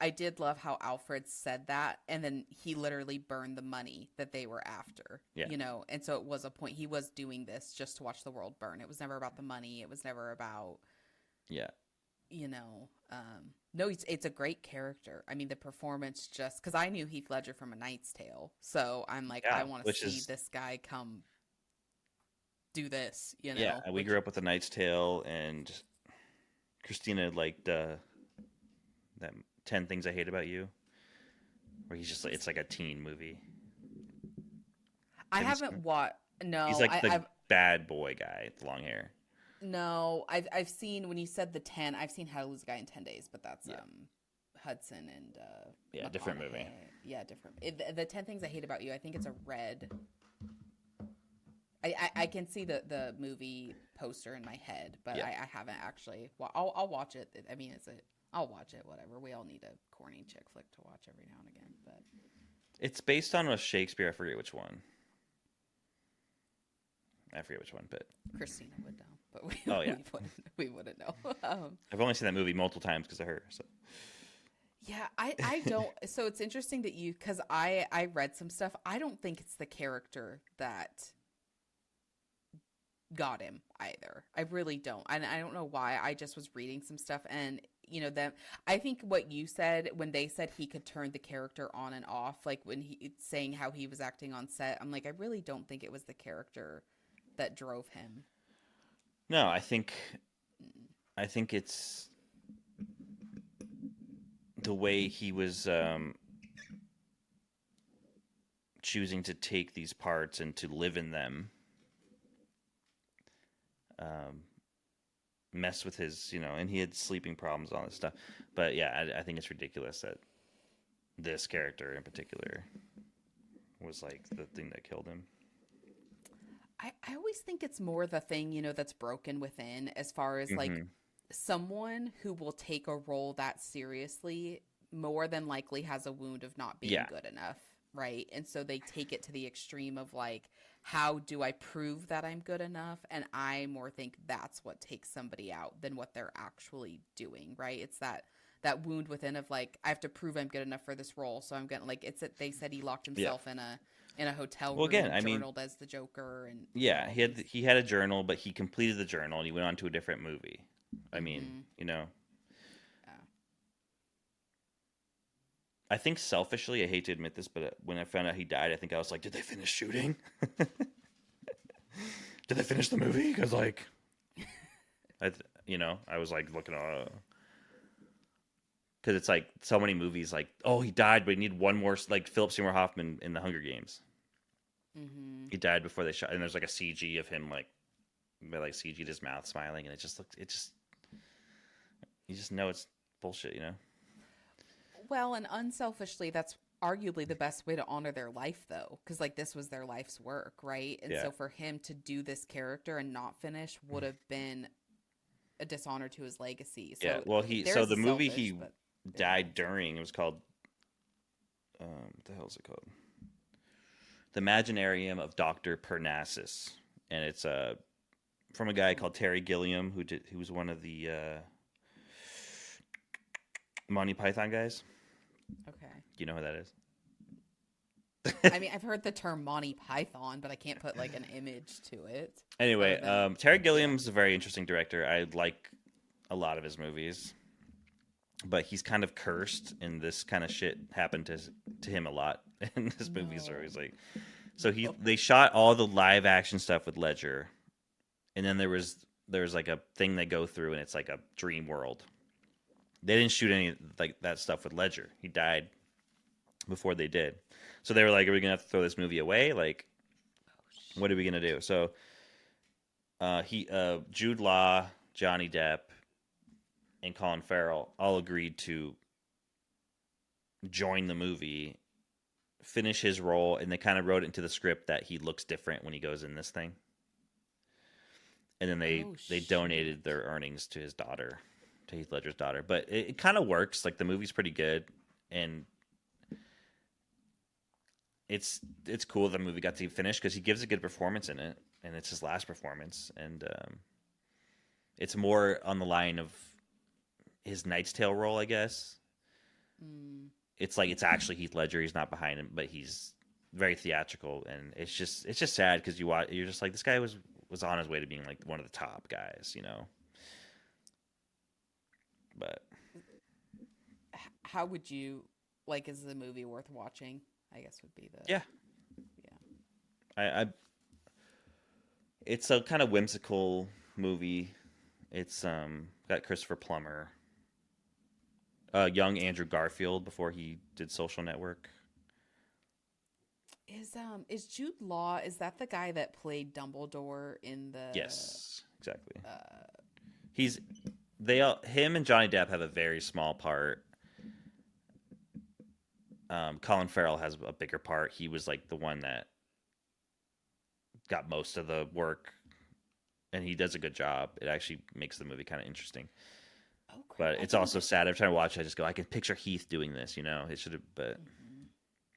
I did love how Alfred said that, and then he literally burned the money that they were after, and so it was a point. He was doing this just to watch the world burn. It was never about the money. It was never about, no, it's a great character. I mean, the performance, just because I knew Heath Ledger from A Knight's Tale, so I'm like, I want to see this guy come do this, Yeah, we grew up with A Knight's Tale, and Christina liked that 10 Things I Hate About You, where he's just like, it's like a teen movie. I haven't watched. No, he's like the bad boy guy with long hair. No, I've seen, when you said the 10, I've seen How to Lose a Guy in 10 Days, but that's Hudson and different movie. Yeah, different. The 10 Things I Hate About You, I think it's a red. I can see the movie poster in my head, but I haven't actually. Well, I'll watch it. I mean, I'll watch it. Whatever. We all need a corny chick flick to watch every now and again. But it's based on a Shakespeare. I forget which one. But Christina would know. But we wouldn't know. I've only seen that movie multiple times because of her. So. Yeah, I don't. So it's interesting that because I read some stuff. I don't think it's the character that got him either. I really don't. And I don't know why. I just was reading some stuff, and I think what you said when they said he could turn the character on and off, like when he saying how he was acting on set, I'm like, I really don't think it was the character that drove him. No, I think it's the way he was choosing to take these parts and to live in them. Mess with his, and he had sleeping problems, all this stuff. But yeah, I think it's ridiculous that this character in particular was like the thing that killed him. I always think it's more the thing, that's broken within, as far as like someone who will take a role that seriously more than likely has a wound of not being good enough. Right. And so they take it to the extreme of like, how do I prove that I'm good enough? And I more think that's what takes somebody out than what they're actually doing. Right. It's that wound within of like, I have to prove I'm good enough for this role. So I'm going to like, they said he locked himself in a hotel room and journaled as the Joker. And he had a journal, but he completed the journal and he went on to a different movie. I mean, you know. Yeah. I think selfishly, I hate to admit this, but when I found out he died, I think I was like, did they finish shooting? Did they finish the movie? Because, like, I was like looking at, because it's like so many movies, like, oh, he died, but we need one more, like Philip Seymour Hoffman in The Hunger Games. Mm-hmm. He died before they shot, and there's like a CG of him, like, CG'd his mouth smiling, and you just know it's bullshit, you know? Well, and unselfishly, that's arguably the best way to honor their life, though, because like this was their life's work, right? And Yeah. so for him to do this character and not finish would have been a dishonor to his legacy. So Yeah, well, there's the a movie selfish, he but died during, it was called, what the hell is it called? The Imaginarium of Dr. Parnassus. And it's from a guy called Terry Gilliam, who was one of the Monty Python guys. okay. Do you know who that is? I mean, I've heard the term Monty Python, but I can't put like an image to it. Anyway, Terry Gilliam's a very interesting director. I like a lot of his movies, but he's kind of cursed, and this kind of shit happened to him a lot in this movie. So he's like, they shot all the live action stuff with Ledger, and then there was like a thing they go through, and it's like a dream world. They didn't shoot any like that stuff with Ledger. He died before they did. So they were like, are we going to have to throw this movie away? Like, what are we going to do? So Jude Law, Johnny Depp, and Colin Farrell all agreed to join the movie, finish his role, and they kind of wrote it into the script that he looks different when he goes in this thing. And then they donated their earnings to his daughter, to Heath Ledger's daughter. But it kind of works. Like, the movie's pretty good, and it's cool the movie got to finish because he gives a good performance in it, and it's his last performance, and it's more on the line of his Knight's Tale role, I guess. It's like it's actually Heath Ledger. He's not behind him, but he's very theatrical, and it's just sad because you're just like, this guy was on his way to being like one of the top guys, you know. But How would you like? Is the movie worth watching? I guess would be the yeah. I it's a kind of whimsical movie. It's got Christopher Plummer, young Andrew Garfield before he did Social Network. Is Jude Law, is that the guy that played Dumbledore in the Yes, exactly. Him and Johnny Depp have a very small part. Colin Farrell has a bigger part. He was like the one that got most of the work, and he does a good job. It actually makes the movie kind of interesting. Oh, but it's also sad. Every time I watch it, I just go, I can picture Heath doing this, you know. It should have, but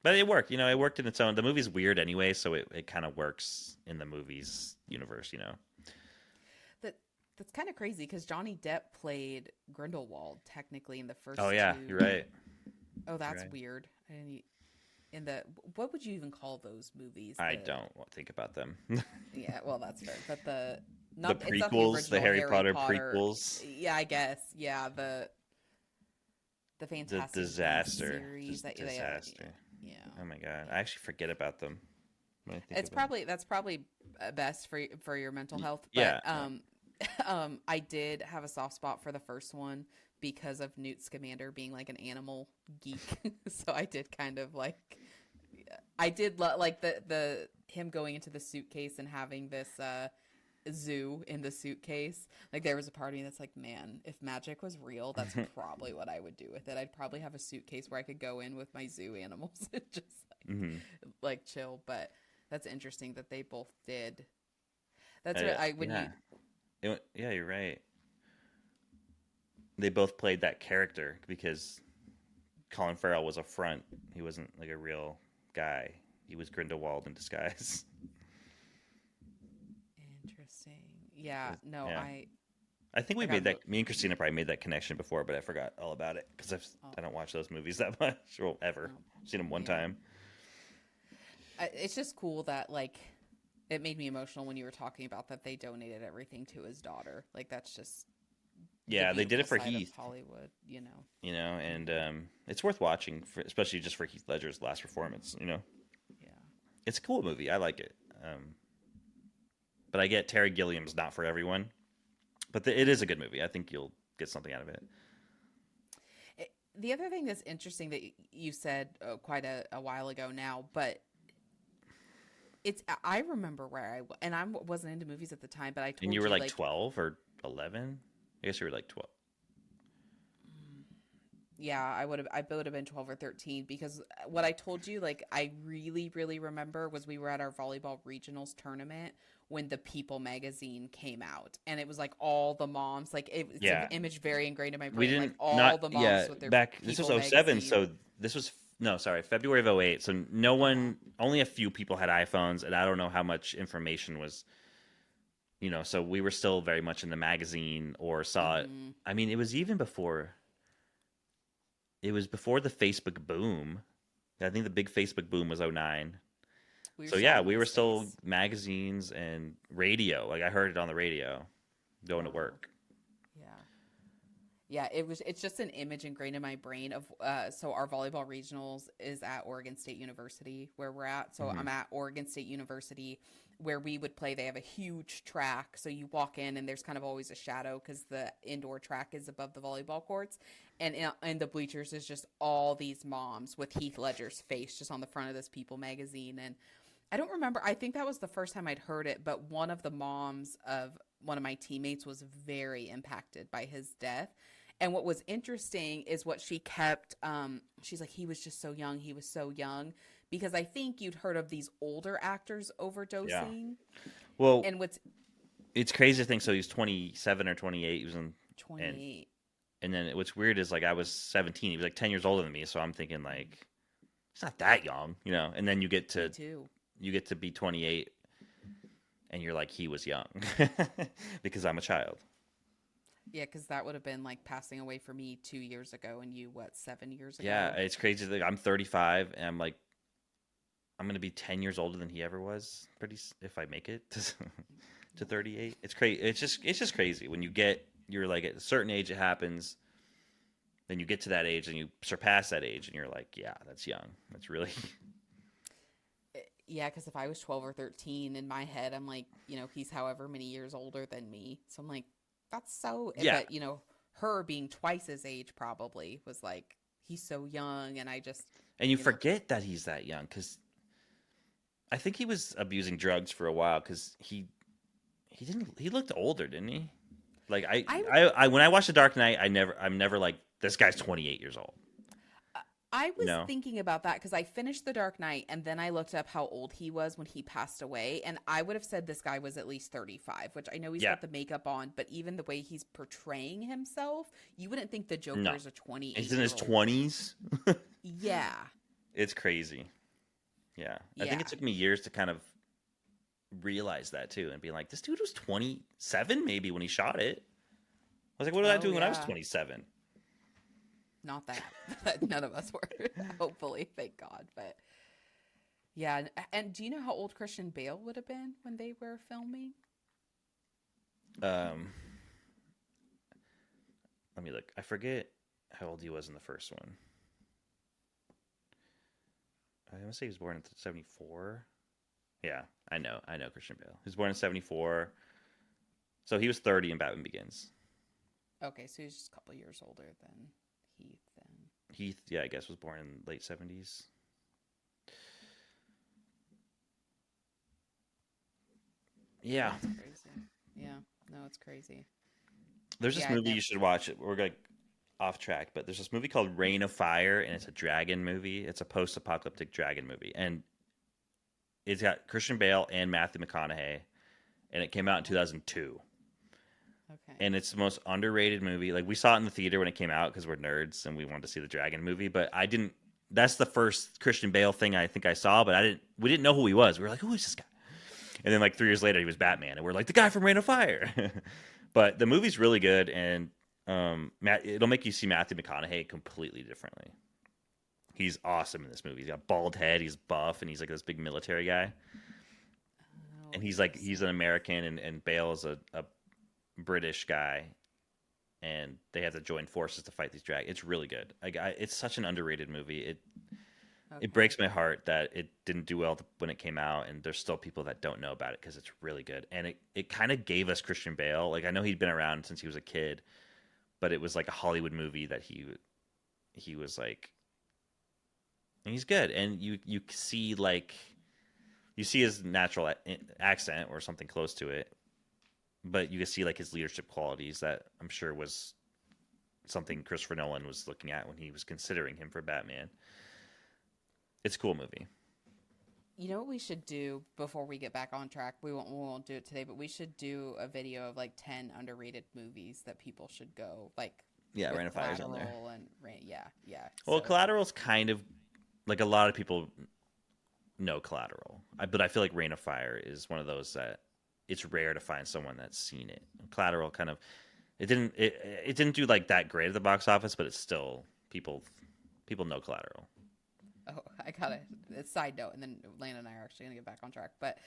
it worked. You know, it worked in its own. The movie's weird anyway, so it kind of works in the movie's universe, you know. That's kind of crazy because Johnny Depp played Grindelwald technically in the first. Oh yeah, two. You're right. Oh, that's right. weird. What would you even call those movies? I don't think about them. Yeah, well, that's fair. But the it's prequels, the Harry Potter prequels. Yeah, I guess. Yeah, the Fantastic the disaster series. Disaster. Yeah. Oh my god, I actually forget about them. That's probably best for your mental health. But, I did have a soft spot for the first one because of Newt Scamander being like an animal geek. So I did kind of like, like the him going into the suitcase and having this zoo in the suitcase. Like, there was a part of me that's like, man, if magic was real, that's probably what I would do with it. I'd probably have a suitcase where I could go in with my zoo animals and just like chill. But that's interesting that they both did. That's yeah, you're right. They both played that character because Colin Farrell was a front. He wasn't like a real guy. He was Grindelwald in disguise. Interesting. Yeah. No, yeah. I think we made that. Me and Christina probably made that connection before, but I forgot all about it because I don't watch those movies that much, or ever. I've seen them one time. It's just cool that like it made me emotional when you were talking about that they donated everything to his daughter. Like, that's just the Yeah, they did it beautiful for side of Heath, Hollywood, and it's worth watching, especially just for Heath Ledger's last performance. Yeah. It's a cool movie. I like it. But I get Terry Gilliam's not for everyone, but it is a good movie. I think you'll get something out of it. The other thing that's interesting that you said quite a while ago now, but I remember and I wasn't into movies at the time, but I told And you you were like 12 or 11? I guess you were like 12. Yeah, I would have been 12 or 13, because what I told you, like, I really, really remember was we were at our volleyball regionals tournament when the People magazine came out, and it was like all the moms, like it's Yeah. an image very ingrained in my We brain, like didn't all the moms with their back. This was People '07, magazine. so this was no, sorry, February of '08. So no one, only a few people had iPhones, and I don't know how much information was. So we were still very much in the magazine or saw it. I mean, it was even before. It was before the Facebook boom. I think the big Facebook boom was '09. So yeah, we were still magazines and radio. Like I heard it on the radio going to work. Yeah, it's just an image ingrained in my brain of so our volleyball regionals is at Oregon State University where we're at. So I'm at Oregon State University where we would play. They have a huge track. So you walk in and there's kind of always a shadow because the indoor track is above the volleyball courts. And in the bleachers is just all these moms with Heath Ledger's face just on the front of this People magazine. And I don't remember. I think that was the first time I'd heard it. But one of the moms of one of my teammates was very impacted by his death. And what was interesting is what she kept, she's like, he was just so young. He was so young. Because I think you'd heard of these older actors overdosing. Yeah. Well, and it's crazy to think. So he was 27 or 28. He was in 28. And then what's weird is like I was 17. He was like 10 years older than me. So I'm thinking like, he's not that young, And then you get to be 28 and you're like, he was young because I'm a child. Yeah, because that would have been like passing away for me 2 years ago, and you, 7 years ago? Yeah, it's crazy. Like, I'm 35, and I'm like, I'm gonna be 10 years older than he ever was. If I make it to 38, it's crazy. It's just crazy when you're like at a certain age, it happens. Then you get to that age, and you surpass that age, and you're like, yeah, that's young. That's really. Yeah, because if I was 12 or 13, in my head, I'm like, he's however many years older than me. So I'm like, that's so. Yeah. But her being twice his age probably was like, he's so young, and I just. And you forget that he's that young because I think he was abusing drugs for a while because he looked older, didn't he? Like I when I watched The Dark Knight, I'm never like, this guy's 28 years old. I was thinking about that because I finished The Dark Knight and then I looked up how old he was when he passed away, and I would have said this guy was at least 35, which I know he's got the makeup on, but even the way he's portraying himself, you wouldn't think the Joker is a 28. He's in his 20s. Yeah. It's crazy. Yeah. I think it took me years to kind of realize that too and be like, this dude was 27 maybe when he shot it. I was like, what was I doing when I was 27? Not that. None of us were. Hopefully. Thank God. But yeah. And do you know how old Christian Bale would have been when they were filming? Let me look. I forget how old he was in the first one. I want to say he was born in 74. Yeah, I know Christian Bale. He was born in 74. So he was 30 in Batman Begins. Okay, so he's just a couple years older than Heath then. Heath, yeah, I guess was born in late 70s. Yeah. That's crazy. Yeah, no, it's crazy. There's this movie you should watch. We're like off track, but there's this movie called Reign of Fire, and it's a dragon movie. It's a post-apocalyptic dragon movie, and it's got Christian Bale and Matthew McConaughey, and it came out in 2002. Okay. And it's the most underrated movie. Like, we saw it in the theater when it came out because we're nerds and we wanted to see the dragon movie, but I didn't. That's the first Christian Bale thing I think I saw, but we didn't know who he was. We were like, who is this guy? And then like 3 years later, he was Batman, and we're like, the guy from Reign of Fire. But the movie's really good, and it'll make you see Matthew McConaughey completely differently. He's awesome in this movie. He's got a bald head, he's buff, and he's like this big military guy. And he's an American, and Bale is a British guy. and they have to join forces to fight these dragons. It's really good. It's such an underrated movie. It breaks my heart that it didn't do well when it came out, and there's still people that don't know about it because it's really good. And it kind of gave us Christian Bale. Like, I know he'd been around since he was a kid, but it was like a Hollywood movie that he was like, and he's good. And you see his natural accent or something close to it, but you can see like his leadership qualities that I'm sure was something Christopher Nolan was looking at when he was considering him for Batman. It's a cool movie. You know what we should do before we get back on track? We won't do it today, but we should do a video of like 10 underrated movies that people should go like. Yeah, Rain of Fire's on there. And yeah. Well, Collateral's kind of like a lot of people know Collateral, but I feel like Rain of Fire is one of those that it's rare to find someone that's seen it. Collateral kind of it didn't do like that great at the box office, but it's still people know Collateral. Oh, I got a side note, and then Landon and I are actually going to get back on track. But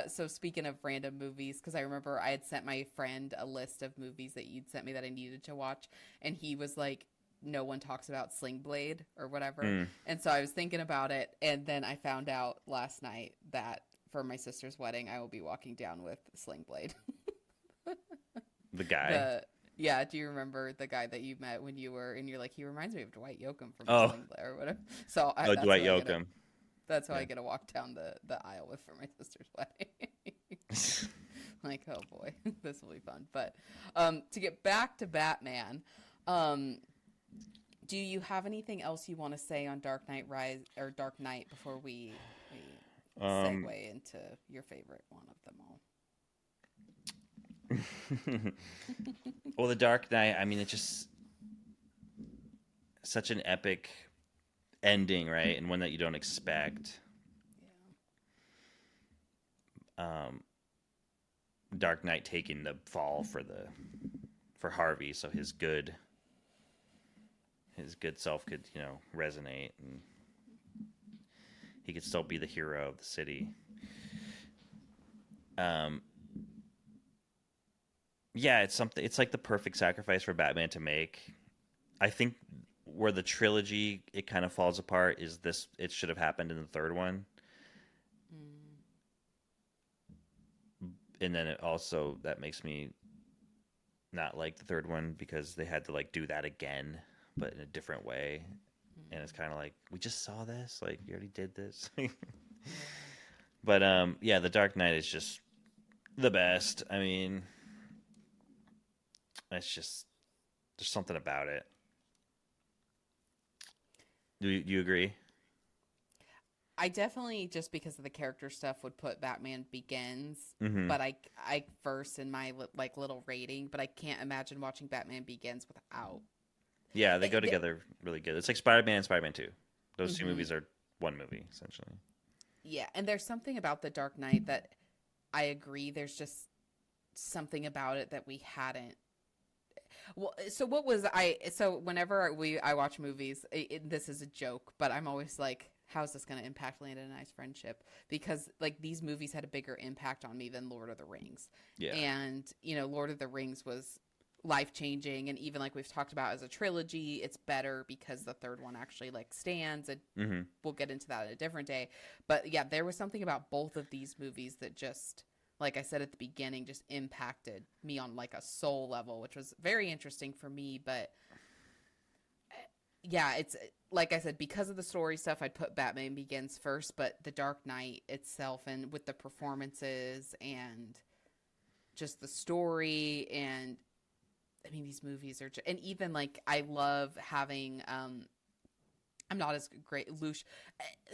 so speaking of random movies, because I remember I had sent my friend a list of movies that you'd sent me that I needed to watch, and he was like, no one talks about Sling Blade or whatever. And so I was thinking about it, and then I found out last night that for my sister's wedding, I will be walking down with Sling Blade. The guy? Yeah, do you remember the guy that you met when you were, and you're like, he reminds me of Dwight Yoakam from Sling Blade or whatever. So Dwight Yoakam. That's how I get to walk down the aisle with for my sister's wedding. Like, oh boy, this will be fun. But to get back to Batman, do you have anything else you want to say on Dark Knight Rise or Dark Knight before we segue into your favorite one of them all? Well, The Dark Knight, I mean, it's just such an epic ending, right? And one that you don't expect. Yeah. Dark Knight taking the fall for Harvey, so his good self could, resonate, and he could still be the hero of the city. Yeah, it's like the perfect sacrifice for Batman to make. I think where the trilogy it kind of falls apart is this. It should have happened in the third one. And then it also that makes me not like the third one because they had to like do that again, but in a different way. And it's kind of like, we just saw this, like you already did this. But yeah, The Dark Knight is just the best. I mean, it's just there's something about it. Do you agree? I definitely, just because of the character stuff, would put Batman Begins, Mm-hmm. but I first in my like little rating. But I can't imagine watching Batman Begins without. Yeah, they go together really good. It's like Spider-Man and Spider-Man 2. Those two movies are one movie essentially. Yeah, and there's something about The Dark Knight that I agree. There's just something about it that we hadn't. Well, so what was I? So whenever I watch movies, this is a joke, but I'm always like, how's this going to impact Landon and I's friendship? Because like these movies had a bigger impact on me than Lord of the Rings. Yeah. And Lord of the Rings was life-changing, and even like we've talked about as a trilogy, it's better because the third one actually like stands, and we'll get into that at a different day. But yeah, there was something about both of these movies that just, like I said at the beginning, just impacted me on like a soul level, which was very interesting for me. But yeah, it's like I said, because of the story stuff, I'd put Batman Begins first, but The Dark Knight itself, and with the performances and just the story, and I mean, these movies are and even like I love having I'm not as great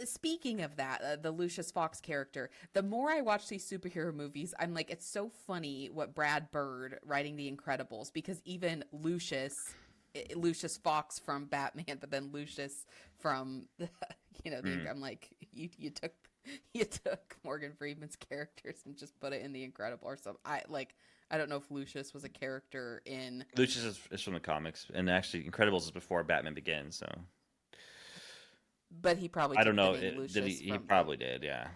speaking of that, the Lucius Fox character, the more I watch these superhero movies, I'm like, it's so funny what Brad Bird writing The Incredibles, because even Lucius Fox from Batman, but then Lucius from I'm like, you took Morgan Freeman's characters and just put it in The Incredibles or something. I don't know if Lucius was a character in. Lucius is from the comics, and actually, Incredibles is before Batman Begins. So, but he probably. I don't know. Did he? He probably did. Yeah.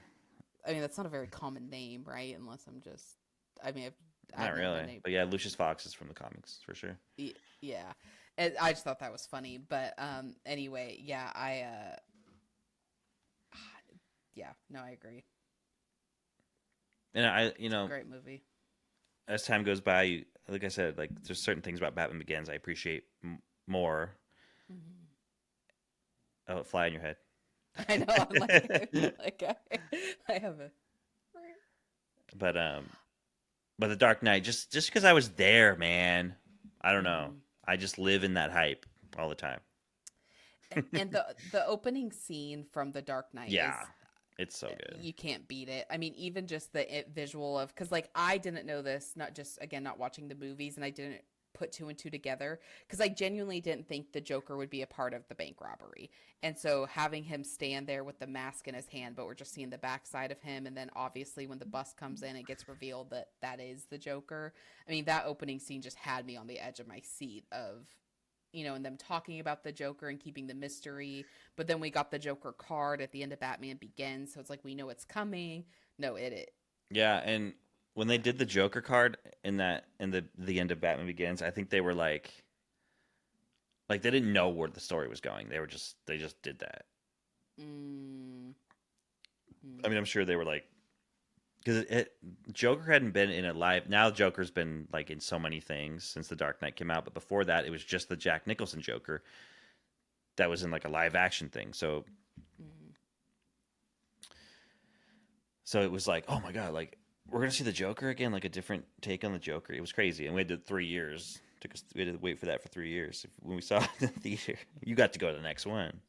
I mean, that's not a very common name, right? Unless I'm just. I mean, Not really. But yeah, Lucius Fox is from the comics for sure. Yeah. And I just thought that was funny. But anyway, yeah, yeah, no, I agree. And It's a great movie. As time goes by, like I said, like there's certain things about Batman Begins I appreciate more. Mm-hmm. Oh, fly in your head. I know. I'm like I have a. But the Dark Knight, just because I was there, man. I don't know. I just live in that hype all the time. And the opening scene from the Dark Knight, it's so good. You can't beat it. I mean, even just the visual of, because like I didn't know this, not just again not watching the movies, and I didn't put two and two together because I genuinely didn't think the Joker would be a part of the bank robbery. And so having him stand there with the mask in his hand, but we're just seeing the backside of him, and then obviously when the bus comes in, it gets revealed that that is the Joker. I mean, that opening scene just had me on the edge of my seat of, and them talking about the Joker and keeping the mystery. But then we got the Joker card at the end of Batman Begins, so it's like we know it's coming. No, it. Yeah, and when they did the Joker card in the end of Batman Begins, I think they were like they didn't know where the story was going. They just did that. Mm-hmm. I mean, I'm sure they were like, because Joker hadn't been in a live. Now Joker's been like in so many things since The Dark Knight came out, but before that, it was just the Jack Nicholson Joker that was in like a live action thing. So, so it was like, oh my god, like we're gonna see the Joker again, like a different take on the Joker. It was crazy, and we had 3 years. We had to wait for that for 3 years. When we saw it in the theater, you got to go to the next one.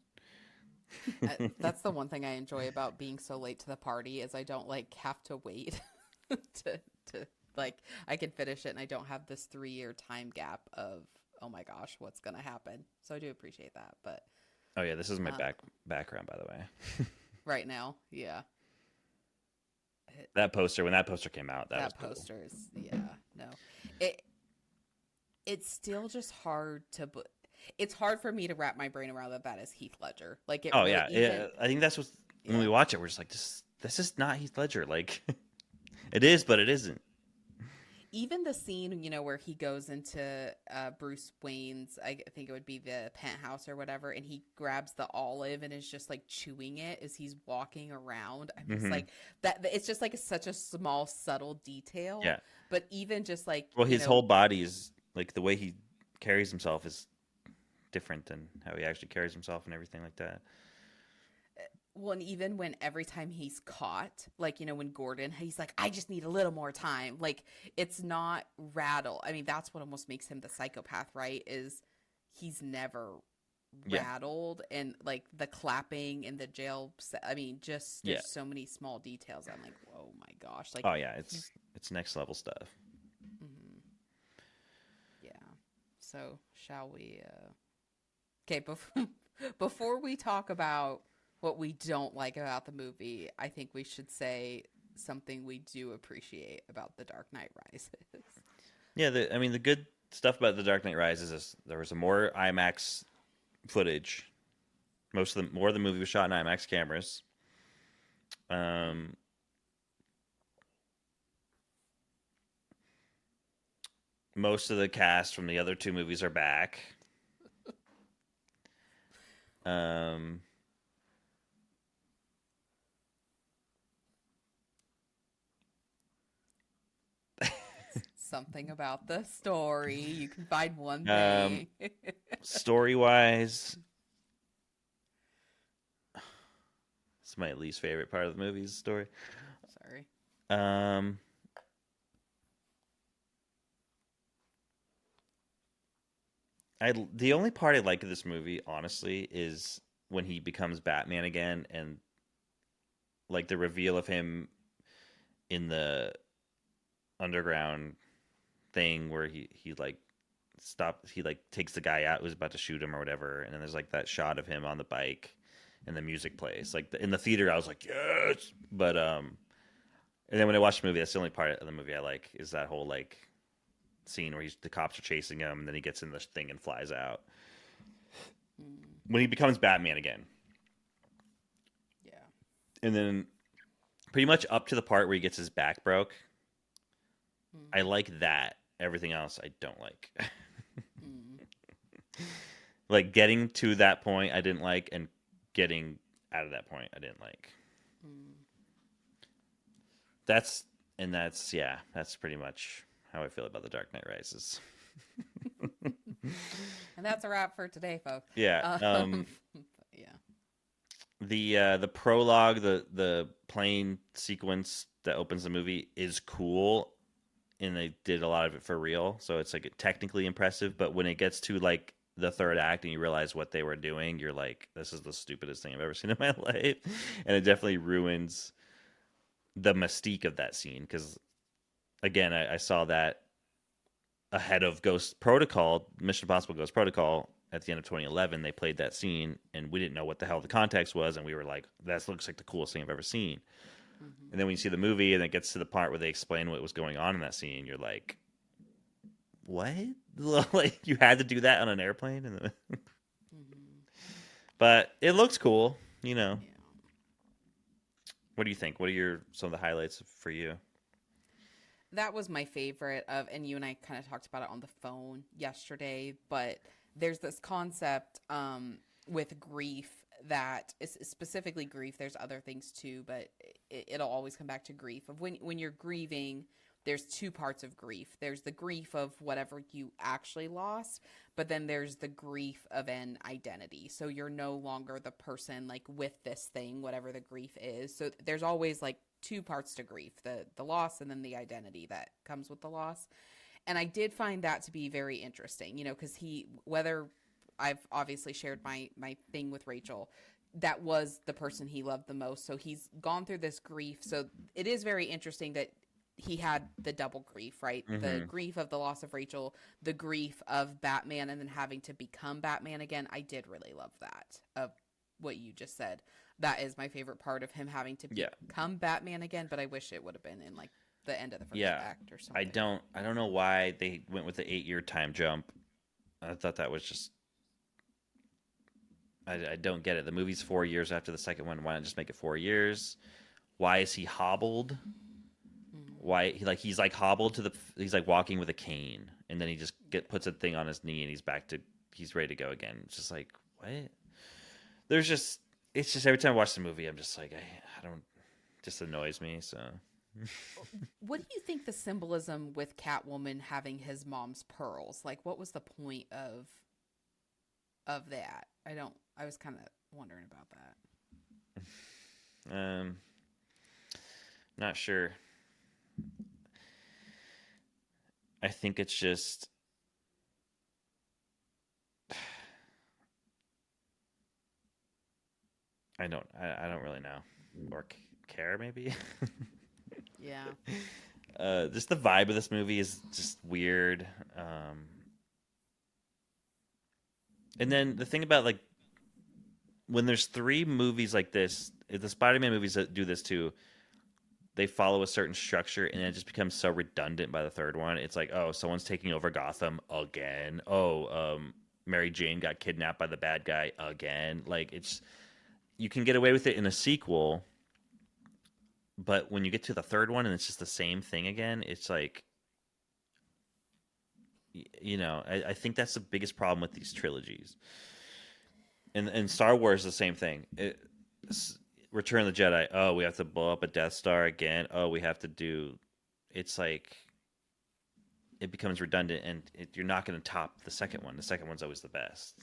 That's the one thing I enjoy about being so late to the party is I don't like have to wait to like I can finish it and I don't have this 3-year time gap of, oh my gosh, what's gonna happen. So I do appreciate that. But oh yeah, this is my background, by the way. Right now, yeah. That poster, when that poster came out, that was cool. Poster is, no. It's still just hard to. It's hard for me to wrap my brain around that is Heath Ledger. Like it. Oh really, yeah, I think that's what when we watch it, we're just like, this is not Heath Ledger. Like, it is, but it isn't. Even the scene, where he goes into Bruce Wayne's, I think it would be the penthouse or whatever, and he grabs the olive and is just like chewing it as he's walking around. I'm just like that. It's just like such a small, subtle detail. Yeah. But even just like, well, his whole body is like the way he carries himself is different than how he actually carries himself and everything like that. Well, and even when every time he's caught, like, when Gordon, he's like, I just need a little more time. Like, it's not rattle. I mean, that's what almost makes him the psychopath, right? Is he's never rattled. And, like, the clapping in the jail. I mean, just there's so many small details. I'm like, oh, my gosh. Like, oh, yeah. It's next level stuff. Mm-hmm. Yeah. So, shall we... Okay, before we talk about what we don't like about the movie, I think we should say something we do appreciate about The Dark Knight Rises. Yeah, the good stuff about The Dark Knight Rises is there was more IMAX footage. More of the movie was shot in IMAX cameras. Most of the cast from the other two movies are back. Something about the story. You can find one thing. Story-wise, it's my least favorite part of the movie's story. Sorry. The only part I like of this movie, honestly, is when he becomes Batman again, and like the reveal of him in the underground thing where he takes the guy out who's about to shoot him or whatever, and then there's like that shot of him on the bike and the music plays. Like in the theater I was like, yes, but and then when I watched the movie, that's the only part of the movie I like, is that whole like scene where the cops are chasing him and then he gets in the thing and flies out. When he becomes Batman again. Yeah. And then pretty much up to the part where he gets his back broke, I like that. Everything else I don't like. Mm. Like getting to that point I didn't like, and getting out of that point I didn't like. Mm. That's that's pretty much how I feel about The Dark Knight Rises. And that's a wrap for today, folks. Yeah. Yeah. The prologue, the plane sequence that opens the movie is cool, and they did a lot of it for real, so it's like technically impressive. But when it gets to like the third act and you realize what they were doing, you're like, this is the stupidest thing I've ever seen in my life, and it definitely ruins the mystique of that scene. Because again, I saw that ahead of Ghost Protocol, Mission Impossible Ghost Protocol. At the end of 2011, they played that scene, and we didn't know what the hell the context was, and we were like, that looks like the coolest thing I've ever seen. Mm-hmm. And then when you see the movie, and it gets to the part where they explain what was going on in that scene, you're like, what? Like, you had to do that on an airplane? Mm-hmm. But it looks cool, you know. Yeah. What do you think? What are some of the highlights for you? That was my favorite of, and you and I kind of talked about it on the phone yesterday, but there's this concept with grief that is specifically grief. There's other things too, but it'll always come back to grief. Of when you're grieving, there's two parts of grief. There's the grief of whatever you actually lost, but then there's the grief of an identity. So you're no longer the person like with this thing, whatever the grief is. So there's always like two parts to grief, the loss and then the identity that comes with the loss. And I did find that to be very interesting, you know, because whether I've obviously shared my thing with Rachel, that was the person he loved the most. So he's gone through this grief. So it is very interesting that he had the double grief, right? Mm-hmm. The grief of the loss of Rachel, the grief of Batman, and then having to become Batman again. I did really love that, of what you just said. That is my favorite part of him having to become Batman again, but I wish it would have been in like the end of the first act or something. I don't know why they went with the 8-year time jump. I thought that was just, I don't get it. The movie's 4 years after the second one. Why not just make it 4 years? Why is he hobbled? Why he's like hobbled he's like walking with a cane, and then he just puts a thing on his knee, and he's ready to go again. It's just like, what? It's just every time I watch the movie, I'm just like, I don't, it just annoys me. So what do you think the symbolism with Catwoman having his mom's pearls? Like, what was the point of that? I was kind of wondering about that. Not sure. I think it's just, I don't really know, or care maybe. Yeah. Just the vibe of this movie is just weird. And then the thing about like when there's 3 movies like this, the Spider-Man movies that do this too, they follow a certain structure, and it just becomes so redundant by the third one. It's like, oh, someone's taking over Gotham again. Oh, Mary Jane got kidnapped by the bad guy again. Like, you can get away with it in a sequel, but when you get to the third one and it's just the same thing again, it's like, you know, I think that's the biggest problem with these trilogies. And Star Wars is the same thing. Return of the Jedi. Oh, we have to blow up a Death Star again. Oh, we have to do. It's like it becomes redundant, and you're not going to top the second one. The second one's always the best,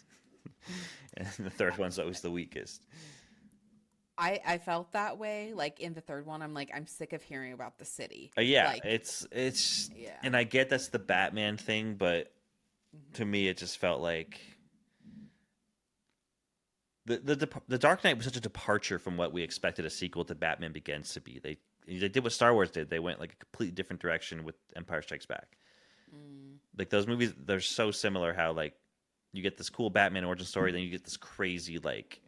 and the third one's always the weakest. I felt that way. Like in the third one, I'm sick of hearing about the city. Yeah, like, it's yeah. And I get that's the Batman thing, but to me, it just felt like. The Dark Knight was such a departure from what we expected a sequel to Batman Begins to be. They did what Star Wars did. They went like a completely different direction with Empire Strikes Back. Like those movies, they're so similar. How like you get this cool Batman origin story, then you get this crazy like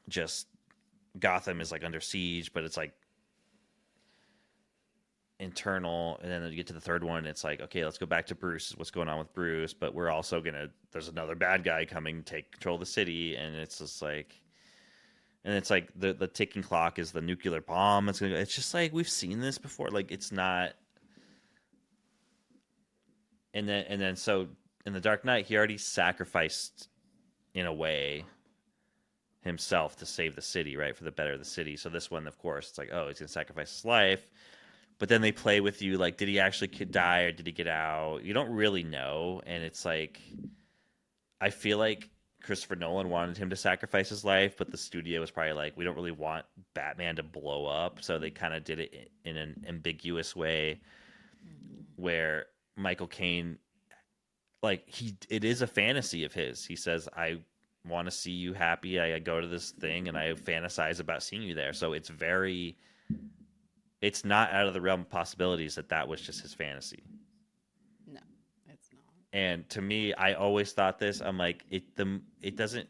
just Gotham is like under siege, but it's like internal, and then you get to the third one and it's like, okay, let's go back to Bruce, what's going on with Bruce, but we're also there's another bad guy coming to take control of the city, and it's just like, and it's like the ticking clock is the nuclear bomb. It's just like, we've seen this before. Like, it's not, and then so in the Dark Knight, he already sacrificed in a way himself to save the city, right, for the better of the city. So this one, of course, it's like, oh, he's gonna sacrifice his life. But then they play with you, like, did he actually die or did he get out? You don't really know, and it's like, I feel like Christopher Nolan wanted him to sacrifice his life, but the studio was probably like, we don't really want Batman to blow up, so they kind of did it in an ambiguous way, where Michael Caine, like, it is a fantasy of his. He says, I want to see you happy. I go to this thing and I fantasize about seeing you there. So it's not out of the realm of possibilities that was just his fantasy. No, it's not. And to me, I always thought this. I'm like, it doesn't,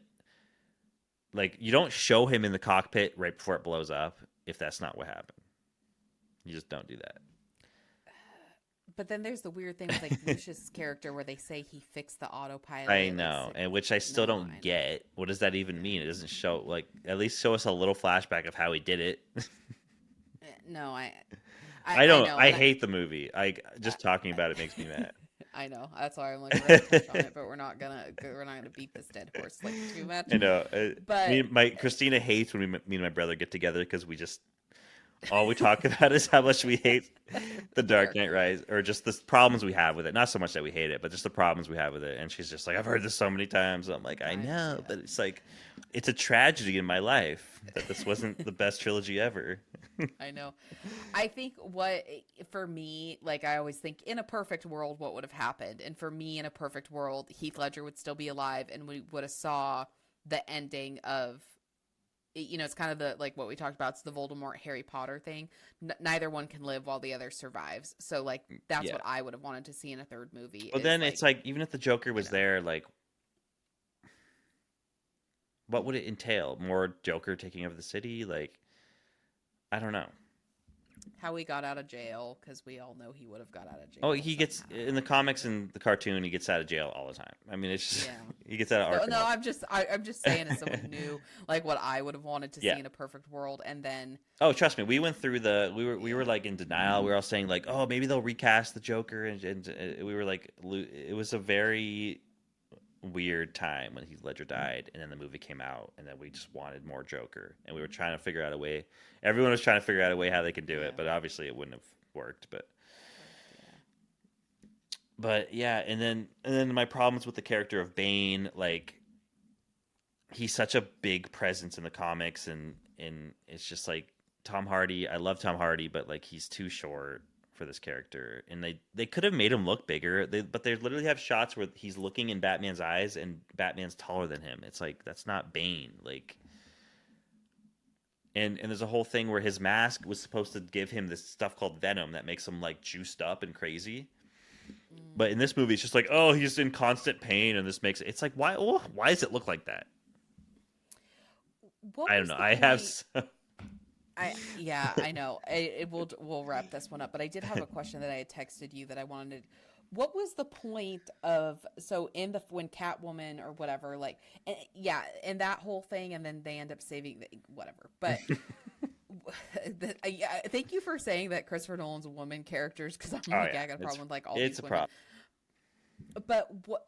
like, you don't show him in the cockpit right before it blows up if that's not what happened. You just don't do that. But then there's the weird thing with like Lucius' character where they say he fixed the autopilot. I know, and which I still don't get. What does that even mean? It doesn't show, like, at least show us a little flashback of how he did it. No, I don't. know, I hate the movie. Just talking about it makes me mad. I know. That's why I'm like, we're gonna touch on it, but we're not gonna beat this dead horse like too much. I know. But Christina hates when me and my brother get together because we just all we talk about is how much we hate the Dark Knight Rise, or just the problems we have with it. Not so much that we hate it, but just the problems we have with it. And she's just like, I've heard this so many times. I'm like, I know, but it's like, it's a tragedy in my life that this wasn't the best trilogy ever. I know. I think for me, like, I always think in a perfect world, what would have happened? And for me, in a perfect world, Heath Ledger would still be alive and we would have saw the ending of, you know, it's kind of the, like what we talked about, it's the Voldemort Harry Potter thing. Neither one can live while the other survives. So, like, that's what I would have wanted to see in a third movie. But then it's like, even if the Joker was there, like, what would it entail? More Joker taking over the city? Like, I don't know. How he got out of jail, because we all know he would have got out of jail. Oh, he gets, in the comics and the cartoon, he gets out of jail all the time. I mean, it's just, he gets out of Archetypal. No, I'm just saying, as someone who knew, like, what I would have wanted to see in a perfect world, and then... Oh, trust me, we went through we were like in denial. We were all saying, like, oh, maybe they'll recast the Joker, and we were like, it was a very weird time when Heath Ledger died, and then the movie came out, and then we just wanted more Joker, and we were trying to figure out a way. Everyone was trying to figure out a way how they could do it, but obviously it wouldn't have worked. But yeah, and then my problems with the character of Bane, like, he's such a big presence in the comics, and it's just like Tom Hardy. I love Tom Hardy, but like, he's too short for this character, and they could have made him look bigger, but they literally have shots where he's looking in Batman's eyes and Batman's taller than him. It's like, that's not Bane. Like, and there's a whole thing where his mask was supposed to give him this stuff called venom that makes him like juiced up and crazy, but in this movie it's just like, oh, he's in constant pain, and this makes it's like, why does it look like that? I don't know. I know. We'll wrap this one up, but I did have a question that I had texted you that I wanted. What was the point of, so when Catwoman or whatever, like, and that whole thing, and then they end up saving whatever. But thank you for saying that Christopher Nolan's woman characters, because I'm I got a problem with like all these women. But what?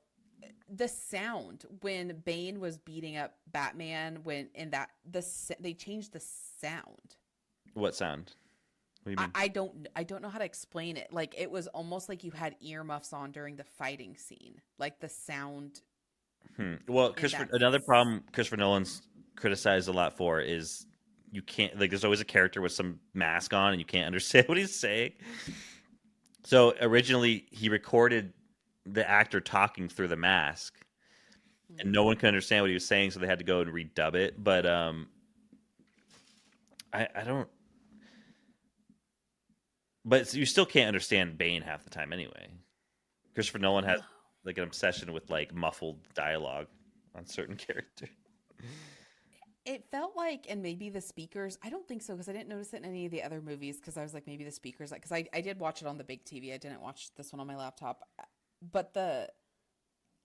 The sound when Bane was beating up Batman, they changed the sound. What sound? What do you mean? I don't know how to explain it. Like, it was almost like you had earmuffs on during the fighting scene. Like, the sound. Well, another problem Christopher Nolan's criticized a lot for is you can't, like, there's always a character with some mask on and you can't understand what he's saying. So originally he recorded the actor talking through the mask, and no one could understand what he was saying, so they had to go and redub it. But I don't. But you still can't understand Bane half the time anyway. Christopher Nolan has like an obsession with like muffled dialogue on certain characters. It felt like, and maybe the speakers, I don't think so, because I didn't notice it in any of the other movies, because I was like, maybe the speakers, because I did watch it on the big TV. I didn't watch this one on my laptop. But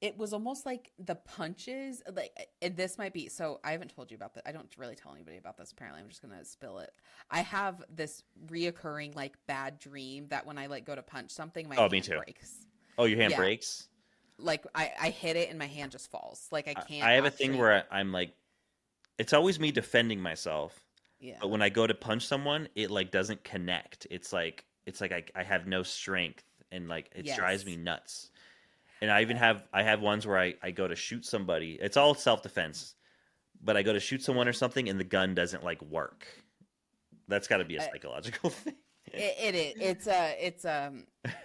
it was almost like the punches, like, and this might be, so I haven't told you about that. I don't really tell anybody about this, apparently. I'm just going to spill it. I have this reoccurring, like, bad dream that when I, like, go to punch something, my hand breaks. Oh, your hand Yeah, breaks? like I hit it and my hand just falls. Like I can't I have a thing actually. where I'm like, it's always me defending myself, but Yeah. when I go to punch someone, it like doesn't connect. It's like I have no strength, and like it drives me Yes. nuts. And I have ones where I go to shoot somebody. It's all self defense, but I go to shoot someone or something, and the gun doesn't like work. That's got to be a Uh, psychological thing. it is. It's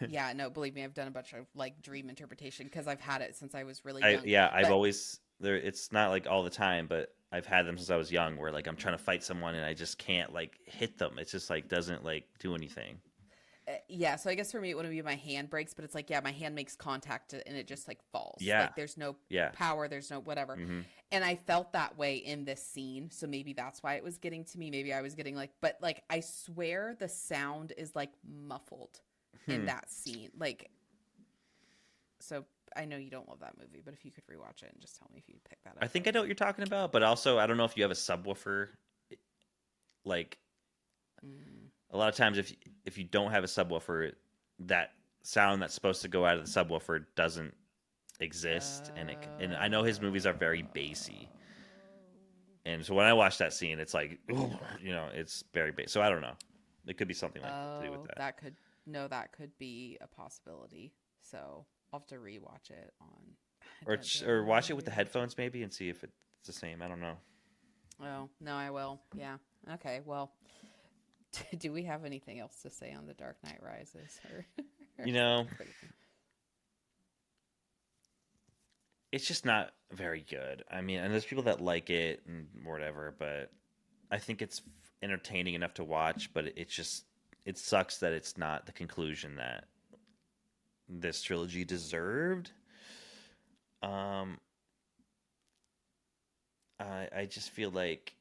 yeah, no, believe me, I've done a bunch of like dream interpretation because I've had it since I was really young. I've But always there. It's not like all the time, but I've had them since I was young, where like I'm trying to fight someone and I just can't like hit them. It's just like doesn't like do anything. yeah, so I guess for me it wouldn't be my hand breaks, but it's like yeah, my hand makes contact and it just like falls. Yeah, Like there's no yeah. power, there's no whatever. Hmm. And I felt that way in this scene, so maybe that's why it was getting to me. Maybe I was getting like, but like I swear the sound is like muffled in Hmm. that scene. Like, so I know you don't love that movie, but if you could rewatch it and just tell me if you pick that I up, think that I would know what be you're talking about, but also I don't know if you have a subwoofer. Like mm, a lot of times, if you don't have a subwoofer, that sound that's supposed to go out of the subwoofer doesn't exist, and I know his movies are very bassy, and so when I watch that scene, it's like it's very bass. So I don't know. It could be something like to do with oh, that. that could no, that could be a possibility. So I'll have to rewatch it on. Or Do I or really want watch to it with the rewatch it? headphones maybe and see if it's the same. I don't know. Oh no, I will. Yeah. Okay. Well, do we have anything else to say on The Dark Knight Rises? Or You is that know, pretty? it's just not very good. I mean, and there's people that like it and whatever, but I think it's entertaining enough to watch, but it sucks that it's not the conclusion that this trilogy deserved. Um I just feel like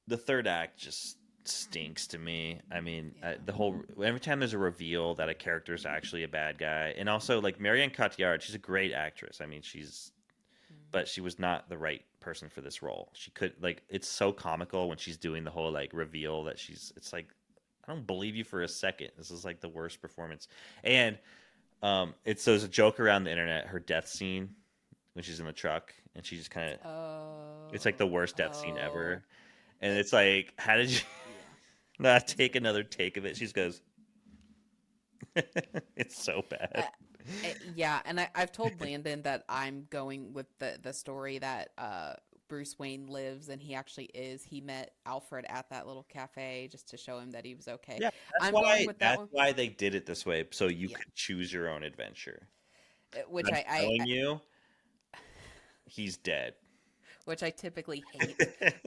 the third act just stinks to me. I mean, Yeah. the whole every time there's a reveal that a character is actually a bad guy, and also like Marianne Cotillard, she's a great actress. I mean, Mm. but she was not the right person for this role. She could like it's so comical when she's doing the whole like reveal that it's like I don't believe you for a second. This is like the worst performance. And there's a joke around the internet, her death scene when she's in the truck and she just kind of it's like Oh. the worst death scene Oh. ever. And It, it's like, how did you yeah. not take another take of it? She just goes, it's so Uh, bad. yeah, and I've told Landon that I'm going with the story that Bruce Wayne lives, and he actually is. He met Alfred at that little cafe just to show him that he was okay. Yeah, I'm going with that that's one. why they did it this way, so you Yeah, could choose your own adventure. which But I'm telling I you, he's dead. which I typically hate.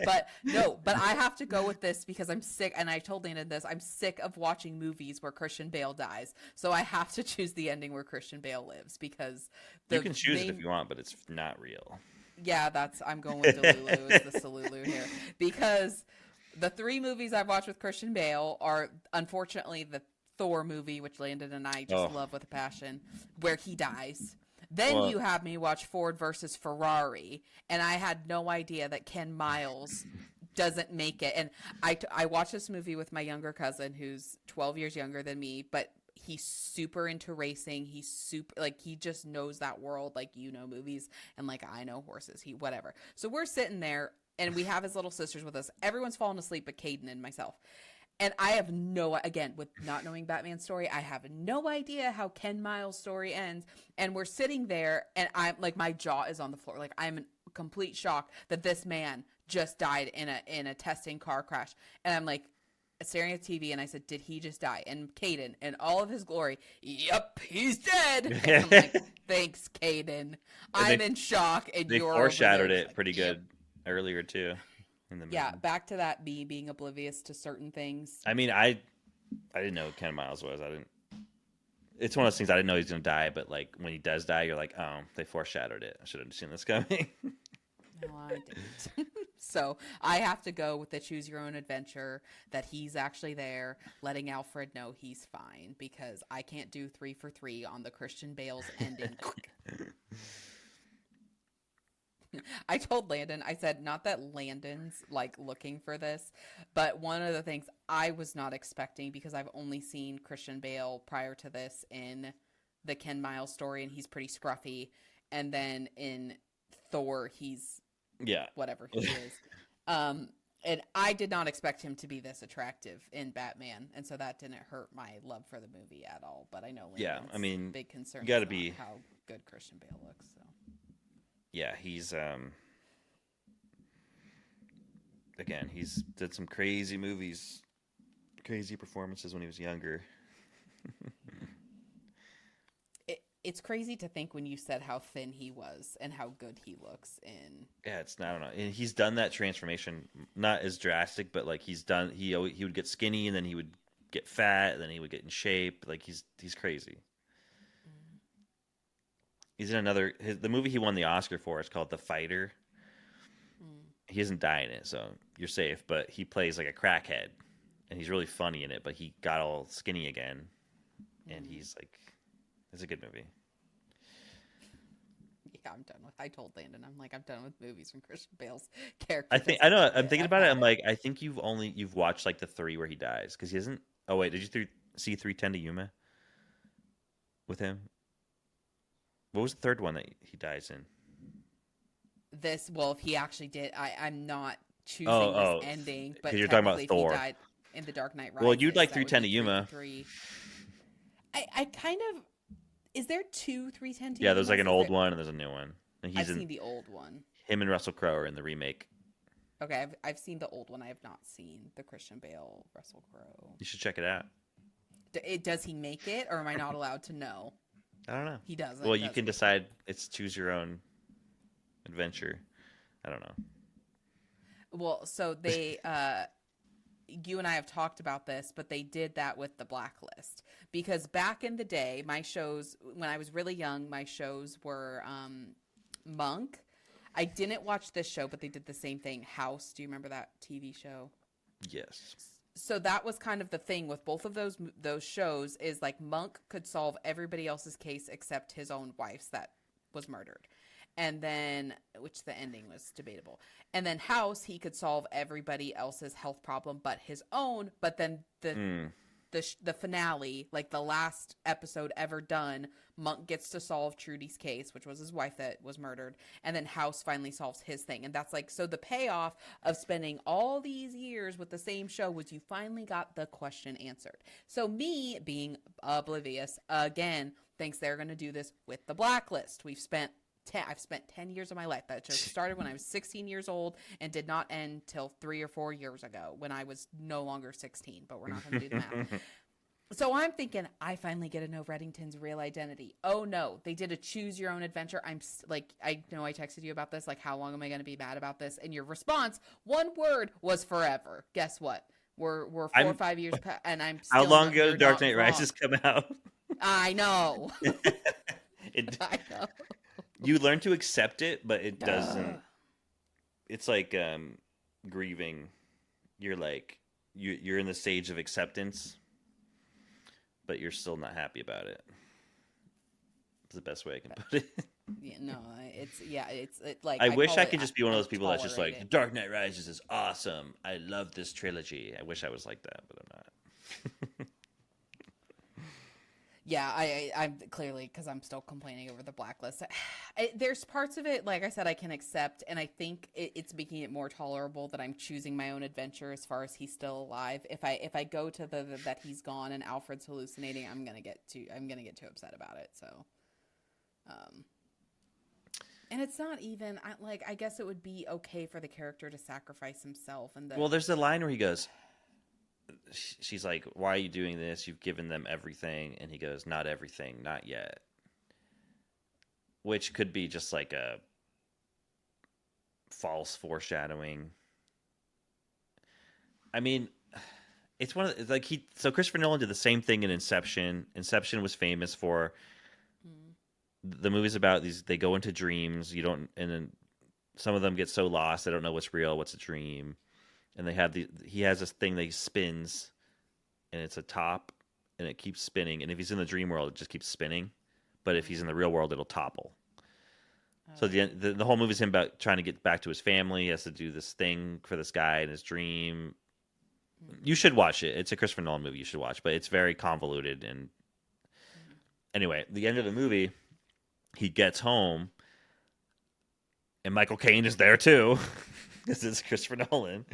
But no, but I have to go with this because I'm sick, and I told Landon this. I'm sick of watching movies where Christian Bale dies, so I have to choose the ending where Christian Bale lives because You the can choose it if main. you want, but it's not real. Yeah, I'm going with Delulu as the Salulu here because the three movies I've watched with Christian Bale are unfortunately the Thor movie, which Landon and I just Oh, love with a passion, where he dies. Then well, you have me watch Ford versus Ferrari, and I had no idea that Ken Miles doesn't make it. And I watched this movie with my younger cousin who's 12 years younger than me, but he's super into racing. He's super, like, he just knows that world, like, movies, and like I know horses, whatever. So we're sitting there, and we have his little sisters with us. Everyone's falling asleep but Caden and myself. And I have again, with not knowing Batman's story, I have no idea how Ken Miles' story ends. And we're sitting there, and I'm like, my jaw is on the floor. Like, I'm in complete shock that this man just died in a testing car crash. And I'm like, staring at TV, and I said, "Did he just die?" And Caden, in all of his glory, "Yep, he's dead." And I'm like, "Thanks, Caden. and I'm in shock, and they you're over there foreshadowed just it like, pretty yep." good earlier too in the Yeah, movie. back to that me being oblivious to certain things. I mean, I didn't know who Ken Miles was. I didn't. It's one of those things I didn't know he's gonna die, but like when he does die, you're like, oh, they foreshadowed it. I should have seen this coming. No, I didn't. So I have to go with the choose your own adventure, that he's actually there, letting Alfred know he's fine, because I can't do 3 for 3 on the Christian Bale's ending. I told Landon, I said, not that Landon's like looking for this, but one of the things I was not expecting, because I've only seen Christian Bale prior to this in the Ken Miles story, and he's pretty scruffy. And then in Thor, he's whatever he is. And I did not expect him to be this attractive in Batman, and so that didn't hurt my love for the movie at all. But I know Landon's big concern you gotta is be how good Christian Bale looks. So. Yeah, he's again, he's did some crazy movies, crazy performances when he was younger. It's crazy to think when you said how thin he was and how good he looks in. Yeah, I don't know. And he's done that transformation, not as drastic, but like he would get skinny and then he would get fat and then he would get in shape. Like he's crazy. He's in the movie he won the Oscar for is called The Fighter. He doesn't die in it, so you're safe. But he plays like a crackhead, and he's really funny in it. But he got all skinny again, and he's like, it's a good movie. Yeah, I'm done with. I told Landon, I'm done with movies from Christian Bale's character. I'm thinking about it. I'm like, I think you've watched like the 3 where he dies, because he isn't. Oh wait, did you see 3:10 to Yuma with him? What was the third one that he dies in? If he actually did, I'm not choosing this ending, but you're talking about Thor. He died in the Dark Knight Rises. Well, you'd like 3:10 to Yuma. I kind of. Is there 2 3:10 to Yeah, there's like an old one and there's a new one. And I've seen the old one. Him and Russell Crowe are in the remake. Okay, I've seen the old one. I have not seen the Christian Bale, Russell Crowe. You should check it out. Does he make it, or am I not allowed to know? I don't know. He doesn't. Well, you can decide. It's choose your own adventure. I don't know. Well, so they, you and I have talked about this, but they did that with The Blacklist, because back in the day, my shows, when I was really young, my shows were Monk. I didn't watch this show, but they did the same thing. House. Do you remember that TV show? Yes. So that was kind of the thing with both of those shows, is like Monk could solve everybody else's case except his own wife's that was murdered. And then, which the ending was debatable. And then House, he could solve everybody else's health problem but his own. But then the finale, like the last episode ever done, Monk gets to solve Trudy's case, which was his wife that was murdered. And then House finally solves his thing. And that's like, so the payoff of spending all these years with the same show was you finally got the question answered. So me being oblivious again thinks they're going to do this with The Blacklist. I've spent 10 years of my life. That show started when I was 16 years old and did not end till 3 or 4 years ago when I was no longer 16, but we're not going to do the math. So I'm thinking, I finally get to know Reddington's real identity. Oh no, they did a choose your own adventure. I know I texted you about this, like, how long am I going to be mad about this? And your response, one word, was forever. Guess what? We're 4 or 5 years past, and I'm still. How long ago did Dark Knight Rises come out? I know. I know. You learn to accept it, but it doesn't. It's like grieving. You're like you're in the stage of acceptance, but you're still not happy about it. It's the best way I can put it. Yeah, no, it's like. I wish I could just be one of those people that's just like, The Dark Knight Rises is awesome. I love this trilogy. I wish I was like that, but I'm not. Yeah, I'm clearly, because I'm still complaining over The Blacklist. There's parts of it, like I said, I can accept, and I think it's making it more tolerable that I'm choosing my own adventure as far as he's still alive. If I go to the that he's gone and Alfred's hallucinating, I'm gonna get too upset about it. So, and it's not even I guess it would be okay for the character to sacrifice himself. Well, there's the line where he goes. She's like, why are you doing this? You've given them everything. And he goes, not everything, not yet. Which could be just like a false foreshadowing. I mean, it's one of so Christopher Nolan did the same thing in Inception. Inception was famous for the movies about these, they go into dreams, and then some of them get so lost they don't know what's real, what's a dream. And he has this thing that he spins, and it's a top, and it keeps spinning. And if he's in the dream world, it just keeps spinning. But if he's in the real world, it'll topple. So the whole movie is him about trying to get back to his family. He has to do this thing for this guy in his dream. You should watch it. It's a Christopher Nolan movie you should watch, but it's very convoluted. And anyway, the end of the movie, he gets home, and Michael Caine is there too, because it's Christopher Nolan.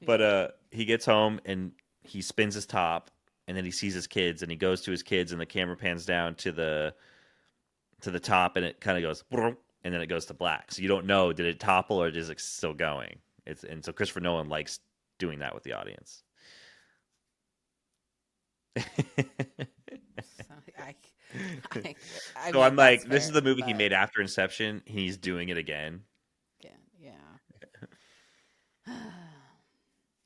But he gets home, and he spins his top, and then he sees his kids, and he goes to his kids, and the camera pans down to the top, and it kind of goes, and then it goes to black. So you don't know, did it topple or is it still going? And so Christopher Nolan likes doing that with the audience. So I'm like, this is the movie he made after Inception. He's doing it again. Yeah.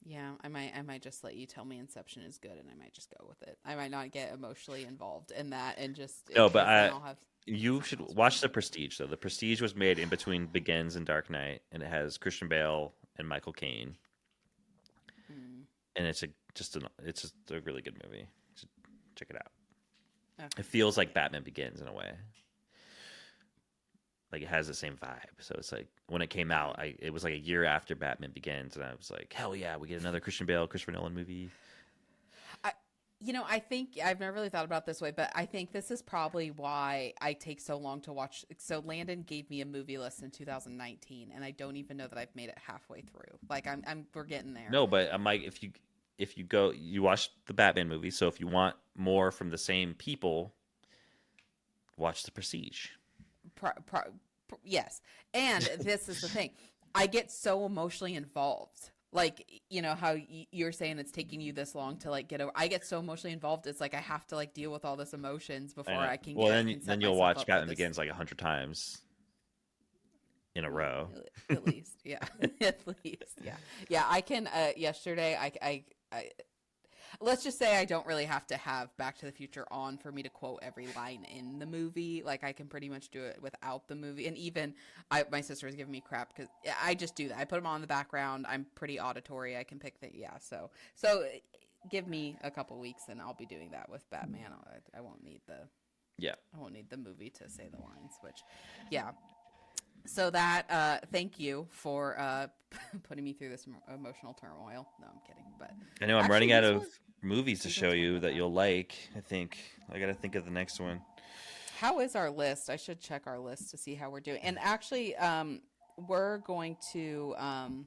Yeah, I might just let you tell me Inception is good, and I might just go with it. I might not get emotionally involved in that, and just no. But you should watch The Prestige. Though The Prestige was made in between Begins and Dark Knight, and it has Christian Bale and Michael Caine, and it's just a really good movie. So check it out. Okay. It feels like Batman Begins in a way. Like it has the same vibe. So it's like when it came out, it was like a year after Batman Begins, and I was like, hell yeah, we get another Christian Bale, Christopher Nolan movie. I think I've never really thought about it this way, but I think this is probably why I take so long to watch. So Landon gave me a movie list in 2019, and I don't even know that I've made it halfway through. Like we're getting there. No, but I'm like, if you go, you watch the Batman movie. So if you want more from the same people, watch The Prestige. Yes, and this is the thing. I get so emotionally involved. Like, you know how you're saying it's taking you this long to like get over. I get so emotionally involved. It's like I have to like deal with all this emotions before I can. Well, then you'll watch Batman Begins like 100 times in a row. At least, yeah. At least, yeah. I can. Yesterday, I let's just say I don't really have to have Back to the Future on for me to quote every line in the movie. Like I can pretty much do it without the movie. And even my sister was giving me crap because I just do that. I put them on in the background. I'm pretty auditory. I can pick the So give me a couple weeks and I'll be doing that with Batman. I won't need the movie to say the lines. So that thank you for putting me through this emotional turmoil. No, I'm kidding. But I know I'm running out of movies to show you that you'll like. I think I got to think of the next one. How is our list? I should check our list to see how we're doing. And actually, we're going to. I'm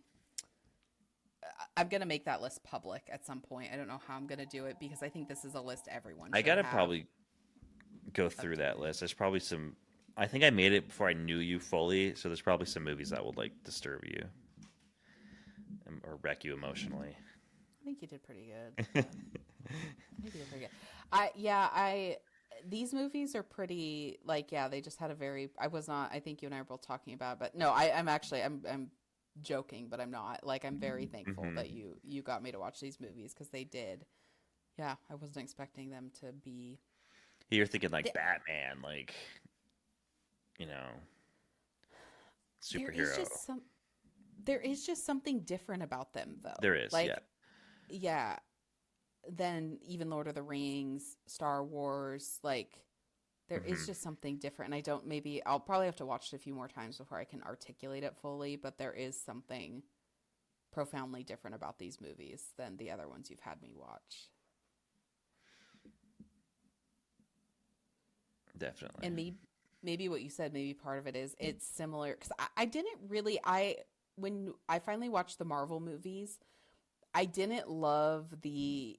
going to make that list public at some point. I don't know how I'm going to do it because I think this is a list everyone should I got to probably go through that list. There's probably some. I think I made it before I knew you fully, so there's probably some movies that would like disturb you or wreck you emotionally. I think you did pretty good. These movies are pretty they just had a very. I think you and I were both talking about it, but no, I'm joking, but I'm not. Like I'm very thankful that you got me to watch these movies because they did. Yeah, I wasn't expecting them to be. You're thinking like Batman, like. Superhero. There is just something different about them, though. There is, yeah. Than even Lord of the Rings, Star Wars, there is just something different. And I'll probably have to watch it a few more times before I can articulate it fully, but there is something profoundly different about these movies than the other ones you've had me watch. Definitely. And maybe what you said, maybe part of it is it's similar because when I finally watched the Marvel movies, I didn't love the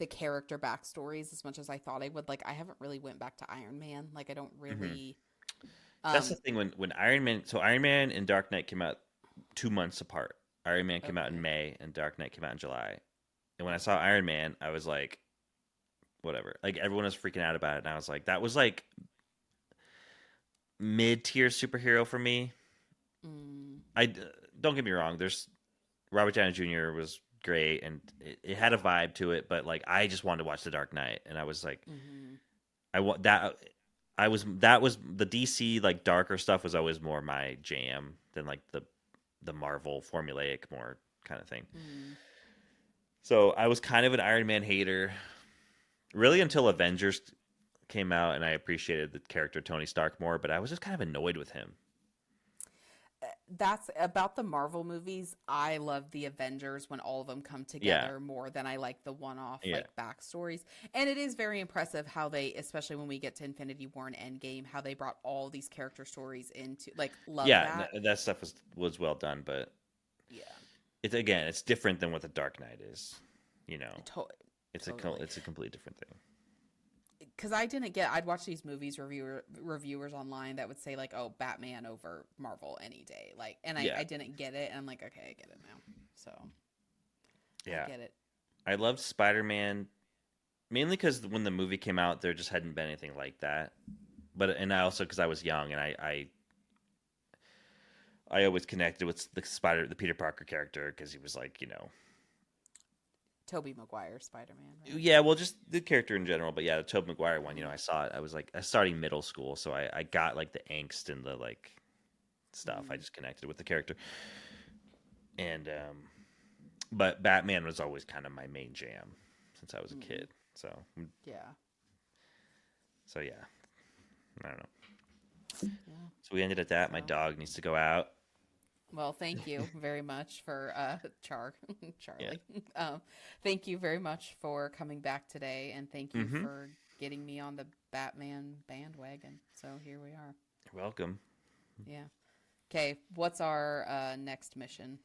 character backstories as much as I thought I would. Like I haven't really went back to Iron Man. Like I don't really. That's the thing when Iron Man and Dark Knight came out 2 months apart. Iron Man came out in May and Dark Knight came out in July. And when I saw Iron Man, I was like, whatever. Like everyone was freaking out about it, and I was like, that was like mid-tier superhero for me. I don't get me wrong. There's Robert Downey Jr. was great, and it had a vibe to it. But like, I just wanted to watch The Dark Knight, and I was like, that was the DC like darker stuff was always more my jam than like the Marvel formulaic more kind of thing. So I was kind of an Iron Man hater, really until Avengers came out, and I appreciated the character Tony Stark more, but I was just kind of annoyed with him. That's about the Marvel movies. I love the Avengers when all of them come together more than I like the one-off like backstories. And it is very impressive how they, especially when we get to Infinity War and Endgame, how they brought all these character stories into like that. That stuff was well done, but it's different than what the Dark Knight is. You know, it's a completely different thing. Because I'd watch these movies reviewers online that would say like, oh, Batman over Marvel any day. Like, and I didn't get it. And I'm like, okay, I get it now. So I get it. I loved Spider-Man mainly because when the movie came out, there just hadn't been anything like that. And I also, because I was young and I always connected with the Peter Parker character because he was like, you know, Tobey Maguire Spider-Man. Right? Yeah, well, just the character in general, but the Tobey Maguire one, you know, I saw it. I was starting middle school, so I got like the angst and the like stuff. I just connected with the character, and but Batman was always kind of my main jam since I was a kid. So I don't know. Yeah. So we ended at that. My dog needs to go out. Well, thank you very much for Charlie. Thank you very much for coming back today, and thank you for getting me on the Batman bandwagon. So here we are. You're welcome. Yeah. Okay, what's our next mission?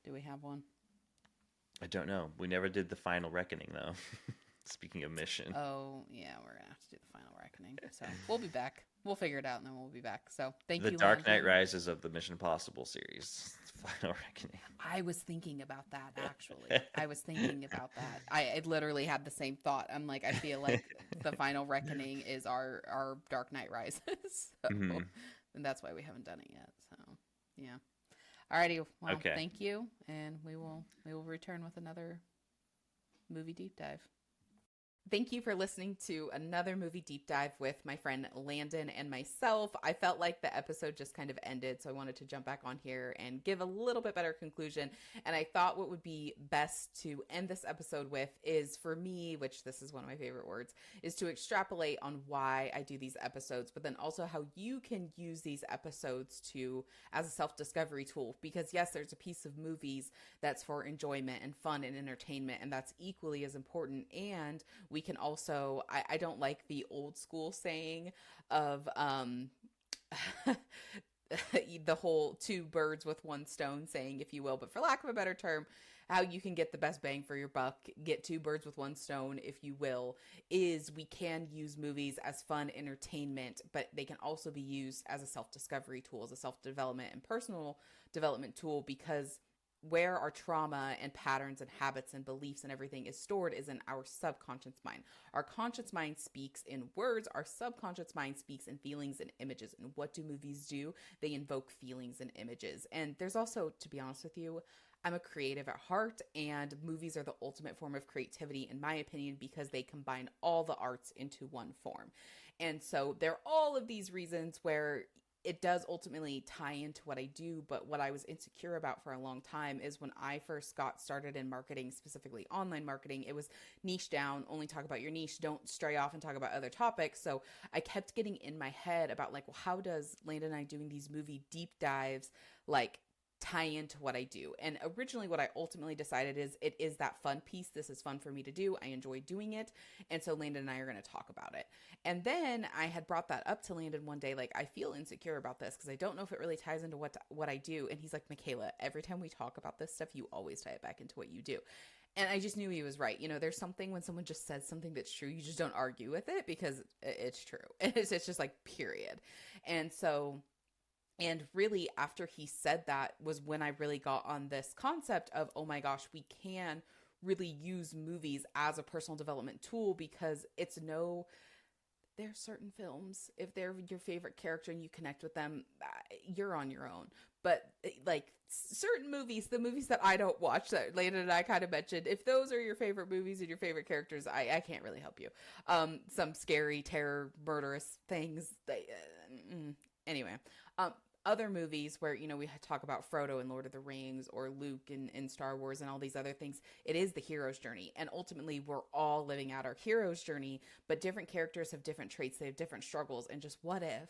Do we have one? I don't know. We never did the final reckoning, though. Speaking of mission. Oh, yeah, we're going to have to do the final reckoning. So we'll be back. We'll figure it out, and then we'll be back. So thank you. The Dark Knight Rises of the Mission Impossible series. Final reckoning. I was thinking about that, actually. I literally had the same thought. I'm like, I feel like the final reckoning is our Dark Knight Rises. And that's why we haven't done it yet. So, yeah. Alrighty. Well, thank you. And we will return with another movie deep dive. Thank you for listening to another movie deep dive with my friend Landon and myself. I felt like the episode just kind of ended, so I wanted to jump back on here and give a little bit better conclusion. And I thought what would be best to end this episode with is, for me, which this is one of my favorite words, is to extrapolate on why I do these episodes, but then also how you can use these episodes as a self-discovery tool. Because yes, there's a piece of movies that's for enjoyment and fun and entertainment, and that's equally as important. And we can also, I don't like the old school saying of the whole two birds with one stone saying, if you will, but for lack of a better term, how you can get the best bang for your buck, get two birds with one stone, if you will, is we can use movies as fun entertainment, but they can also be used as a self-discovery tool, as a self-development and personal development tool, because where our trauma and patterns and habits and beliefs and everything is stored is in our subconscious mind. Our conscious mind speaks in words. Our subconscious mind speaks in feelings and images. And what do movies do? They invoke feelings and images. And there's also, to be honest with you, I'm a creative at heart, and movies are the ultimate form of creativity, in my opinion, because they combine all the arts into one form. And so there are all of these reasons where it does ultimately tie into what I do, but what I was insecure about for a long time is when I first got started in marketing, specifically online marketing, it was niche down, only talk about your niche, don't stray off and talk about other topics. So I kept getting in my head about like, well, how does Landon and I doing these movie deep dives like tie into what I do? And originally what I ultimately decided is it is that fun piece. This is fun for me to do. I enjoy doing it. And so Landon and I are going to talk about it. And then I had brought that up to Landon one day, like, I feel insecure about this because I don't know if it really ties into what I do. And he's like, Michaela, every time we talk about this stuff, you always tie it back into what you do. And I just knew he was right. You know, there's something when someone just says something that's true, you just don't argue with it because it's true. It's just like, period. And really, after he said that was when I really got on this concept of, oh my gosh, we can really use movies as a personal development tool, because there are certain films, if they're your favorite character and you connect with them, you're on your own. But like certain movies, the movies that I don't watch, that Landon and I kind of mentioned, if those are your favorite movies and your favorite characters, I can't really help you. Some scary, terror, murderous things. Anyway. other movies where, we talk about Frodo in Lord of the Rings or Luke in Star Wars and all these other things, it is the hero's journey. And ultimately, we're all living out our hero's journey, but different characters have different traits. They have different struggles. And just what if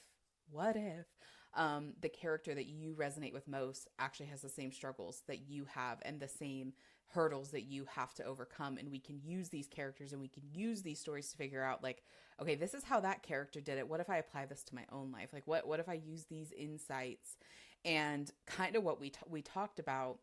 the character that you resonate with most actually has the same struggles that you have and the same hurdles that you have to overcome, and we can use these characters and we can use these stories to figure out, like, okay, this is how that character did it. What if I apply this to my own life? Like, what if I use these insights? And kind of what we talked about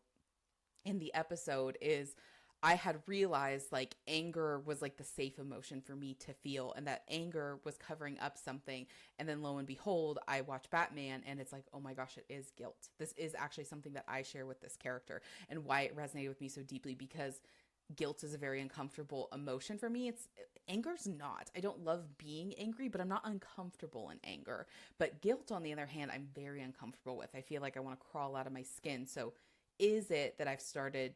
in the episode is, I had realized, like, anger was like the safe emotion for me to feel, and that anger was covering up something. And then lo and behold, I watch Batman and it's like, oh my gosh, it is guilt. This is actually something that I share with this character, and why it resonated with me so deeply, because guilt is a very uncomfortable emotion for me. Anger's not. I don't love being angry, but I'm not uncomfortable in anger. But guilt, on the other hand, I'm very uncomfortable with. I feel like I want to crawl out of my skin. So is it that I've started,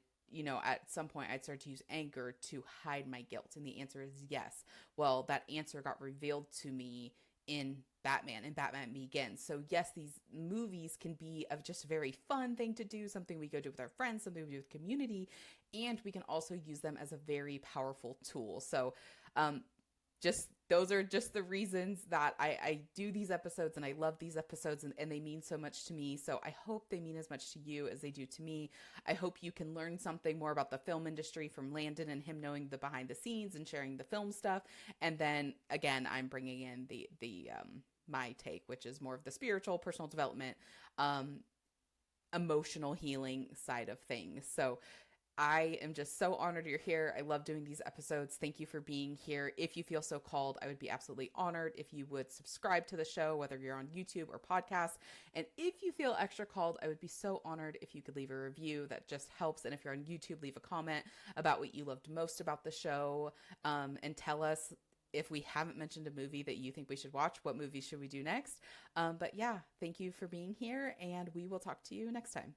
at some point I'd start to use anger to hide my guilt? And the answer is yes. Well, that answer got revealed to me in Batman and Batman Begins. So yes, these movies can be of just a very fun thing to do, something we go do with our friends, something we do with community, and we can also use them as a very powerful tool. So just those are just the reasons that I do these episodes, and I love these episodes, and they mean so much to me. So I hope they mean as much to you as they do to me. I hope you can learn something more about the film industry from Landon and him knowing the behind the scenes and sharing the film stuff. And then again, I'm bringing in the my take, which is more of the spiritual, personal development, emotional healing side of things. So I am just so honored you're here. I love doing these episodes. Thank you for being here. If you feel so called, I would be absolutely honored if you would subscribe to the show, whether you're on YouTube or podcast. And if you feel extra called, I would be so honored if you could leave a review. That just helps. And if you're on YouTube, leave a comment about what you loved most about the show, and tell us, if we haven't mentioned a movie that you think we should watch, what movie should we do next? But yeah, thank you for being here, and we will talk to you next time.